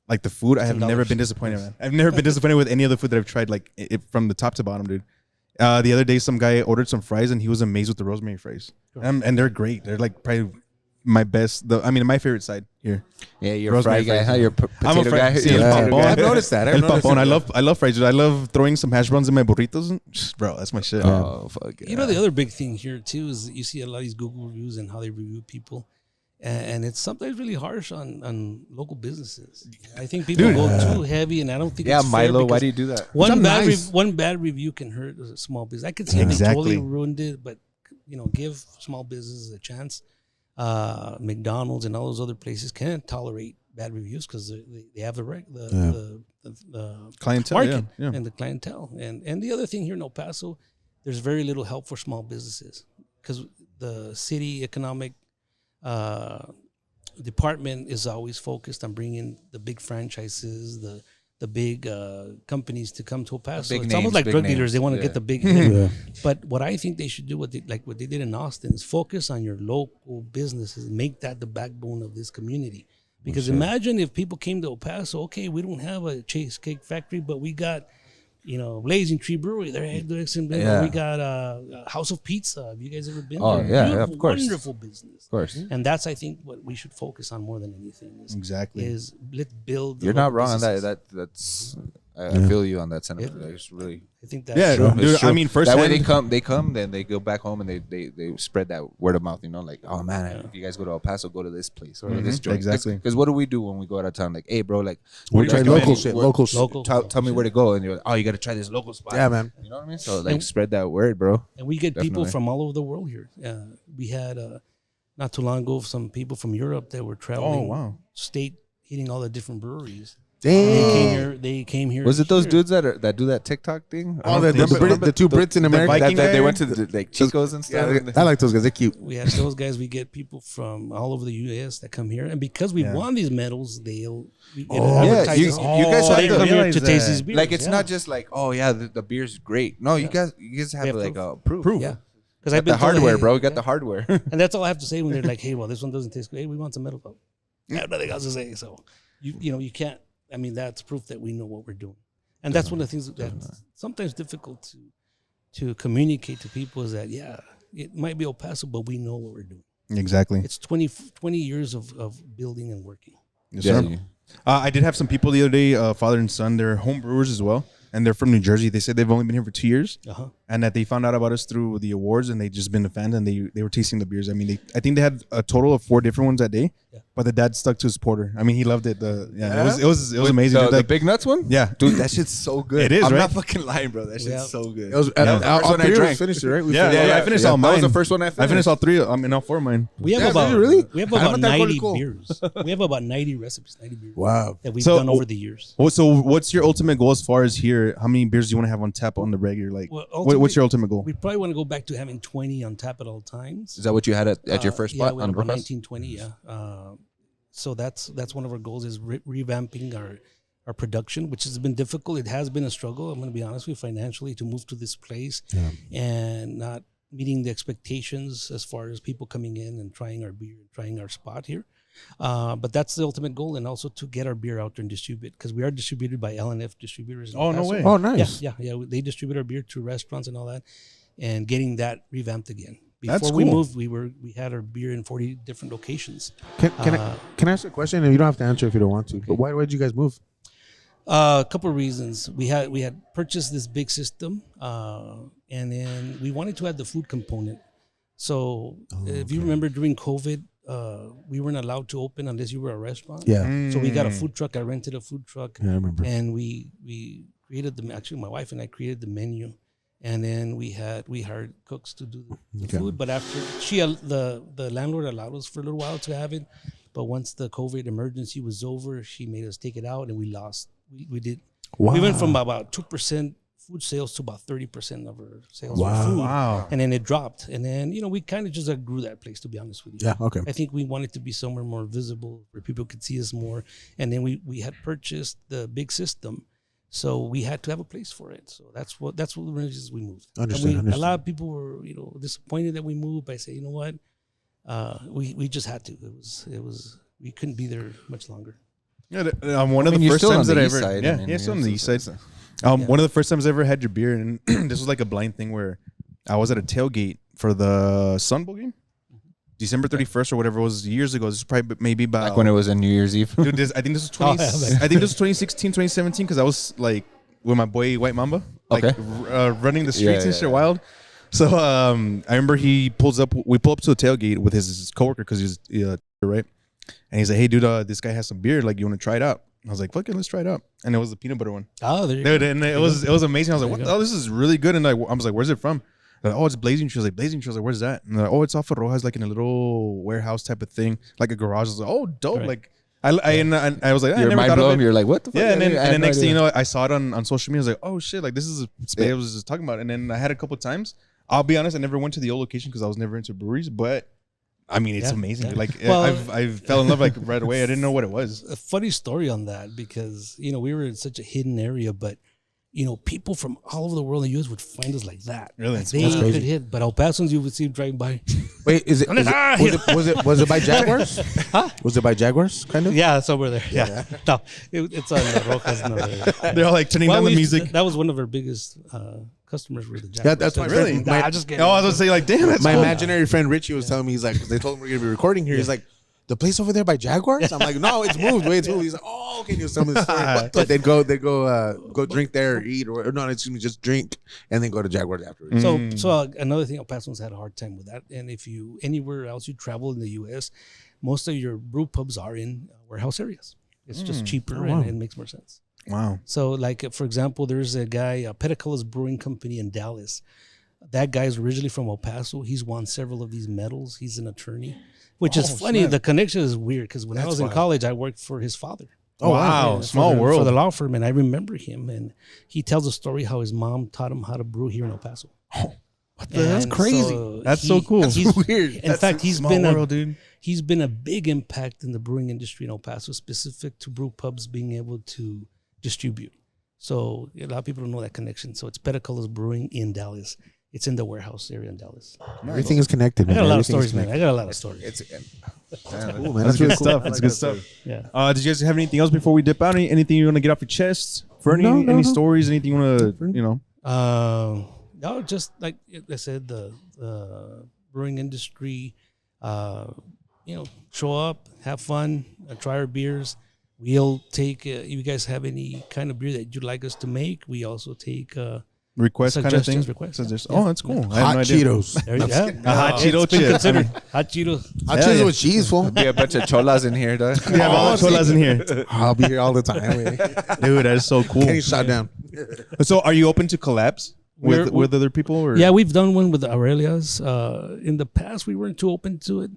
like the food, I have never been disappointed, man. I've never been disappointed with any other food that I've tried, like from the top to bottom, dude. The other day, some guy ordered some fries and he was amazed with the rosemary fries, and they're great. They're like probably my best. My favorite side here. Yeah, you're a Rosemary fry guy, fries. huh? You're a I'm a potato fry- guy. See, You're a el potato papón. guy. I've noticed that. El papón. I love fries, dude. I love throwing some hash browns in my burritos. Bro, that's my shit. Oh, fuck yeah. the other big thing here too is that you see a lot of these Google reviews and how they review people, and it's sometimes really harsh on local businesses. I think people go too heavy, and I don't think Yeah, it's fair Milo, why because do you do that? one nice. one bad review can hurt a small business. I could see if they Exactly. totally ruined it, but give small businesses a chance. McDonald's and all those other places can't tolerate bad reviews because they have the Clientele, market yeah. and the clientele. And the other thing here in El Paso, there's very little help for small businesses because the city economic department is always focused on bringing the big franchises, the big companies to come to El Paso. big It's names, almost like big drug names. dealers. They want to Yeah. get the big hit. But what I think they should do, what they did in Austin, is focus on your local businesses and make that the backbone of this community. Because imagine if people came to El Paso, okay, we don't have a Cheesecake Factory, but we got, Blazing Tree Brewery. They're excellent. Yeah. We got House of Pizza. Have you guys ever been Oh, there? yeah, Beautiful, of course. Wonderful business. Of course. And that's, I think, what we should focus on more than anything. Exactly. Is let's build. the You're not local wrong on that. businesses. That's I feel you on that sentiment. Yeah. It's really I think that's Yeah, true. dude. it's true. I mean, first that way they come, then they go back home and they spread that word of mouth. Like, oh man, if you guys go to El Paso, go to this place or this joint. Exactly. Because what do we do when we go out of town? Like, hey, bro, like We what try do you local recommend? shit. Where- Local shit. Local. Tell me where to go, and you're like, oh, you got to try this local spot. Yeah, man. You know what I mean? So like, spread that word, bro. And we get people Definitely. from all over the world here. We had not too long ago some people from Europe that were traveling. Oh, wow. State hitting all the different breweries. Damn. They came here. Was it those here. dudes that do that TikTok thing? Oh, the two Brits in America. Viking That they guy? went to like Chicos and stuff. I like those guys. They're cute. We have those guys. We get people from all over the U.S. that come here, and because we won these medals, we get advertised. you guys so have they to come here realize to taste that. these beers. Like it's yeah. not just like, oh yeah, the beer's great. No, you guys have have like proof. a proof. Yeah, because Got I've been the told, hardware, hey, bro. We got the hardware. and that's all I have to say when they're like, "Hey, well, this one doesn't taste great. Hey, we want some medal." I have nothing else to say. So you can't. I mean, that's proof that we know what we're doing, and that's one of the things that's sometimes difficult to communicate to people is that it might be El Paso, but we know what we're doing. Exactly. It's 20 years of building and working. Yes, Yeah, sir. I did have some people the other day, father and son. They're home brewers as well, and they're from New Jersey. They said they've only been here for 2 years, and that they found out about us through the awards, and they just been a fan, and they were tasting the beers. I mean, I think they had a total of 4 different ones that day, but the dad stuck to his porter. I mean, he loved it. It was amazing. dude. The Like, big nuts one? yeah, Dude, that shit's so good. It is, I'm right? not fucking lying, bro. That shit's Yeah. so good. It was That was the first all one I three of us drank. finished it, right? We Yeah, finished it. I finished all That was mine. the first one I I finished all 3. I mean, all 4 of mine. We have Yeah, about really? we have I about haven't that 90 cool. beers. We have about 90 recipes, 90 beers Wow. that we've So- done over the years. So, what's your ultimate goal as far as here? How many beers do you want to have on tap on the regular? Like, Well, what's your ultimate goal? We probably want to go back to having 20 on tap at all times. Is that what you had at your first Yeah, spot we on had about Rojas? 19, 20, yeah. So that's one of our goals is revamping our production, which has been difficult. It has been a struggle. I'm going to be honest with you, financially, to move to this place and not meeting the expectations as far as people coming in and trying our beer, trying our spot here. But that's the ultimate goal, and also to get our beer out there and distribute, because we are distributed by L&F distributors. in Oh, El no Paso. way. Oh, nice. Yeah. They distribute our beer to restaurants and all that, and getting that revamped again. That's Before we cool. moved, we had our beer in 40 different locations. Can I ask a question? And you don't have to answer if you don't want to. But why did you guys move? A couple of reasons. We had purchased this big system and then we wanted to add the food component. So if you remember during COVID, we weren't allowed to open unless you were a restaurant. Yeah. So we got a food truck. I rented a food truck. Yeah, I remember. And we created actually my wife and I created the menu. And then we hired cooks to do the food. But after the landlord allowed us for a little while to have it. But once the COVID emergency was over, she made us take it out, and we lost. We went from about 2% food sales to about 30% of our sales were food. Wow. And then it dropped. And then, we kind of just grew that place, to be honest with you. Yeah, okay. I think we wanted to be somewhere more visible where people could see us more. And then we had purchased the big system. So we had to have a place for it. So that's what the reasons we moved. Understand. A lot of people were, disappointed that we moved. I say, you know what? We just had to. It was we couldn't be there much longer. Yeah, one of the first times that I ever still on the east side. One of the first times I ever had your beer, and this was like a blind thing where I was at a tailgate for the Sun Bowl game, December 31st or whatever it was years ago. This is probably maybe about Back when it was a New Year's Eve. Dude, I think this was 2016, 2017 because I was like with my boy White Mamba, like running the streets and shit wild. So I remember we pull up to the tailgate with his coworker because he was right. And he's like, "Hey, dude, this guy has some beer. Like, you want to try it out?" I was like, "Fuck it, let's try it out." And it was the peanut butter one. Oh, there you go. And it was amazing. I was like, "What? Oh, this is really good." And I was like, "Where's it from?" Like, "Oh, it's Blazing Tree." I was like, "Blazing Tree." I was like, "Where's that?" And they're like, "Oh, it's off of Rojas, like in a little warehouse type of thing, like a garage." I was like, "Oh, dope!" Right. Like, I was like, I Your never mind thought blown. of it. You're like, "What the fuck?" Yeah, and then next thing you know, I saw it on social media. I was like, "Oh shit!" Like, this is a space I was just talking about. And then I had a couple of times. I'll be honest, I never went to the old location because I was never into breweries, but I mean, it's amazing. Like, I fell in love like right away. I didn't know what it was. A funny story on that because we were in such a hidden area, but people from all over the world in the U.S. would find us like that. Really, they could hit, but El Pasoans you would see driving by. Wait, was it by Jaguars? Huh? Was it by Jaguars? Kind of. Yeah, it's over there. Yeah, no, it's on the Rojas. No, they're all like turning down the music. That was one of our biggest customers were the Jaguars. Yeah, that's my really. Friend, I just kidding. I was gonna say like, damn, that's my cool. imaginary friend Richie was telling me, he's like, they told him we're gonna be recording here. He's like, the place over there by Jaguars? I'm like, no, it's moved. Wait, it's moved. He's like, oh, okay. He'll tell me the story. But they'd go drink there or eat or no, excuse me, just drink and then go to Jaguars afterwards. So another thing, El Pasoans had a hard time with that. And if you anywhere else you travel in the U.S., most of your brew pubs are in warehouse areas. It's just cheaper and it makes more sense. Wow. So like, for example, there's a guy, Petticolas Brewing Company in Dallas. That guy is originally from El Paso. He's won several of these medals. He's an attorney. Which is funny. Snap. The connection is weird because when I was in college, I worked for his father. Oh, wow. Small world. For the law firm. And I remember him. And he tells a story how his mom taught him how to brew here in El Paso. Oh, what the? That's crazy. So that's so cool. That's weird. In fact, he's been a big impact in the brewing industry in El Paso, specific to brew pubs being able to distribute. So a lot of people don't know that connection. So it's Petticolas Brewing in Dallas. It's in the warehouse area in Dallas. Everything is connected. I got a lot of stories, man. I got a lot of stories. It's cool, man. That's good stuff. That's good stuff. Yeah. Did you guys have anything else before we dip out? Anything you want to get off your chest? For any stories? Anything you want to, No, just like I said, the brewing industry. Show up, have fun, try our beers. We'll take. You guys have any kind of beer that you'd like us to make? We also take. Request kind of thing. Oh, that's cool. I have no idea. Cheetos. There you go. Hot Cheeto chips. Hot Cheetos. Hot Cheetos with cheese, fool. Be a bunch of cholas in here, dog. We have all the cholas in here. I'll be here all the time. Dude, that is so cool. Getting shot down. So, are you open to collabs with other people? Or? Yeah, we've done one with Aurelia's. In the past, we weren't too open to it,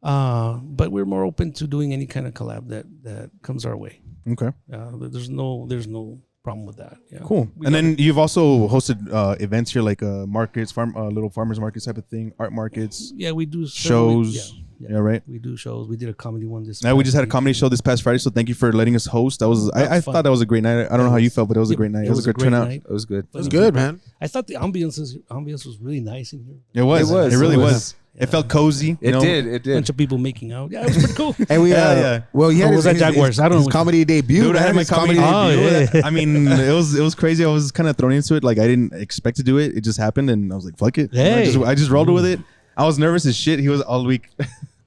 but we're more open to doing any kind of collab that comes our way. Okay. There's no problem with that. Yeah. Cool. And then you've also hosted events here, like markets, little farmers markets type of thing, art markets. Yeah, we do shows. Yeah, right. We do shows. We did a comedy one this. Now we just had a comedy show this past Friday, so thank you for letting us host. That was I thought that was a great night. I don't know how you felt, but it was a great night. It was a good turnout. It was good. It was good, man. I thought the ambiance was really nice in here. It was. It really was. It felt cozy. It did. Bunch of people making out. Yeah, it was pretty cool. And we well, yeah, was that Jaguars? I don't know. His comedy debut. Dude, I had my comedy debut. Yeah. I mean, it was crazy. I was kind of thrown into it. Like I didn't expect to do it. It just happened, and I was like, "Fuck it." Hey. I just rolled with it. I was nervous as shit. He was all week.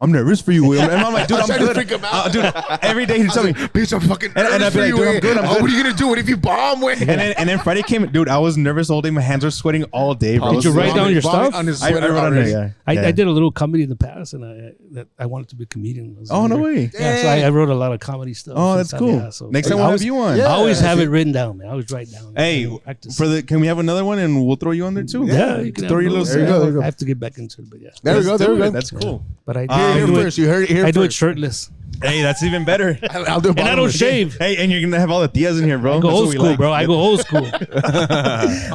I'm nervous for you. And I'm like, dude, I'm trying to good. freak him out. Dude, every day he'd tell me, bitch, I'm fucking and I'd be like, dude, I'm good. I'm good. What are you gonna do? What if you bomb? Wait. And then Friday came, dude. I was nervous all day. My hands were sweating all day. Bro. Did you write down your stuff? On his I sweater wrote on already. there. I Yeah. did a little comedy in the past, and I wanted to be a comedian. Oh no way. Yeah, so I wrote a lot of comedy stuff. Oh, and that's stuff, cool. yeah, so Next time I we'll always, have you on. Yeah. I always have it written down, man. I always write down. Hey, practice. can we have another one and we'll throw you on there too? yeah, you can throw have your those. little. There you go. I have to get back into it, but yeah. There we go. Let's There do we it. go. That's cool. But I Here do first. You heard it here I do it first. shirtless, Hey, that's even better. I'll do it. and I don't shave. Hey, and you're gonna have all the tias in here, bro. I go That's old what we school, like. bro. I go old school.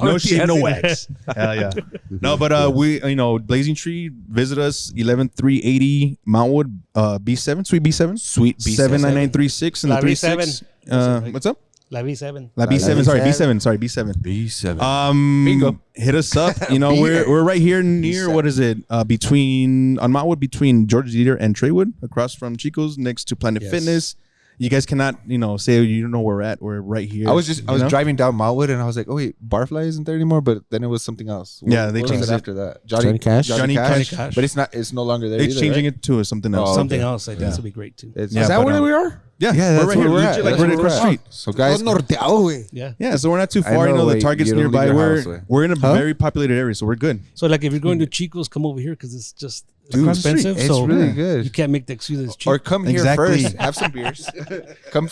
No shave, no wax. Hell yeah. No, but we, Blazing Tree, visit us 11380 Mountwood, B7, Suite B7, Sweet B7. 79936 and the La 36. What's up? La V7. La B7, sorry, B7, sorry, B7. B7. Bingo. Hit us up. We're right here near, what is it? On Mountwood, between George Dieter and Treywood, across from Chico's, next to Planet Yes. Fitness. You guys cannot, say you don't know where we're at. We're right here. I was know? driving down Mountwood and I was like, oh wait, Barfly isn't there anymore, but then it was something else. Yeah, they What was changed it it. after that. Johnny Cash? Johnny Cash. But it's no longer there. They're either, changing right? it to something else. Oh, Something okay. else. I think this would be great too. It's- Yeah, Is that but, where we are? Yeah, Yeah, that's we're right where here. we're at. Legit, like That's right where across the we're street. at. So guys, Norteado, güey. Yeah. Yeah, so we're not too I far. know, The like, Target's you don't nearby. leave your house, way. We're in a very populated area, so we're good. So like if you're going to Chico's, come over here because it's just Dude, expensive. it's so really good. You can't make the excuse that it's cheap. or come here Exactly. first, have some beers. come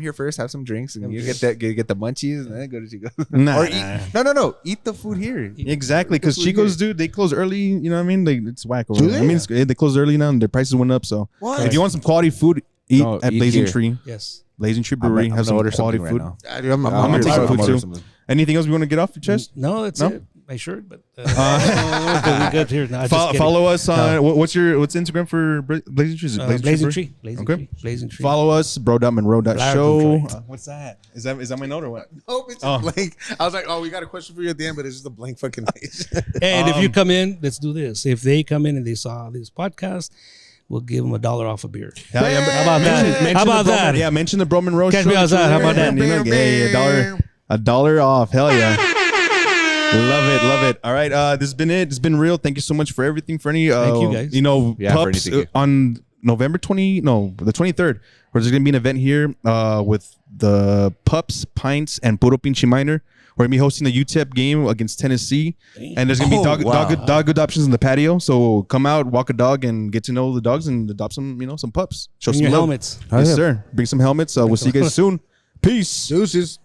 here first, have some drinks, and you get the munchies, and then go to Chico. Nah. Or eat, no, eat the food here. Exactly, because That's what Chico's, we dude, they close early. You know what I mean? It's whack over Do there. I they? mean, they close early now, and their prices went up. So What? if you want some quality food, eat No, at eat Blazing here. Tree. Yes. Blazing Tree Brewery. I'm Have gonna some order quality something food. right now. Yeah, dude, I'm gonna hungry. take bro. some food I'm too. order something. Anything else we want to get off your chest? No, that's No? it. My shirt, but we're good here. No, just kidding. Follow us on what's Instagram for Blazing Tree? Is it Blazing Brewery? Tree. Blazing Okay. Tree. Blazing Tree. Follow us, bro.monroe.show. Correct. What's that? Is that my note or what? Nope, it's Oh. a blank. I was like, oh, we got a question for you at the end, but it's just a blank fucking page. And if you come in, let's do this. If they come in and they saw this podcast, we'll give them $1 off a beer. Hell yeah. How about that? How about that? Yeah, mention the Bro Monroe Catch show. me outside. How about that? And, hey, $1 off. Hell yeah. Love it. All right, this has been it. It's been real. Thank you so much for everything. For any, Thank you, guys. Yeah, for pups anything. on November the 23rd. Where there's gonna be an event here with the Pups, Pints, and Puro Pinche Minor. We're gonna be hosting the UTEP game against Tennessee, and there's gonna be dog adoptions in the patio. So come out, walk a dog, and get to know the dogs and adopt some pups. Show Bring some your love. helmets. Yes, sir. Bring some helmets. We'll see you guys soon. Peace. Deuces.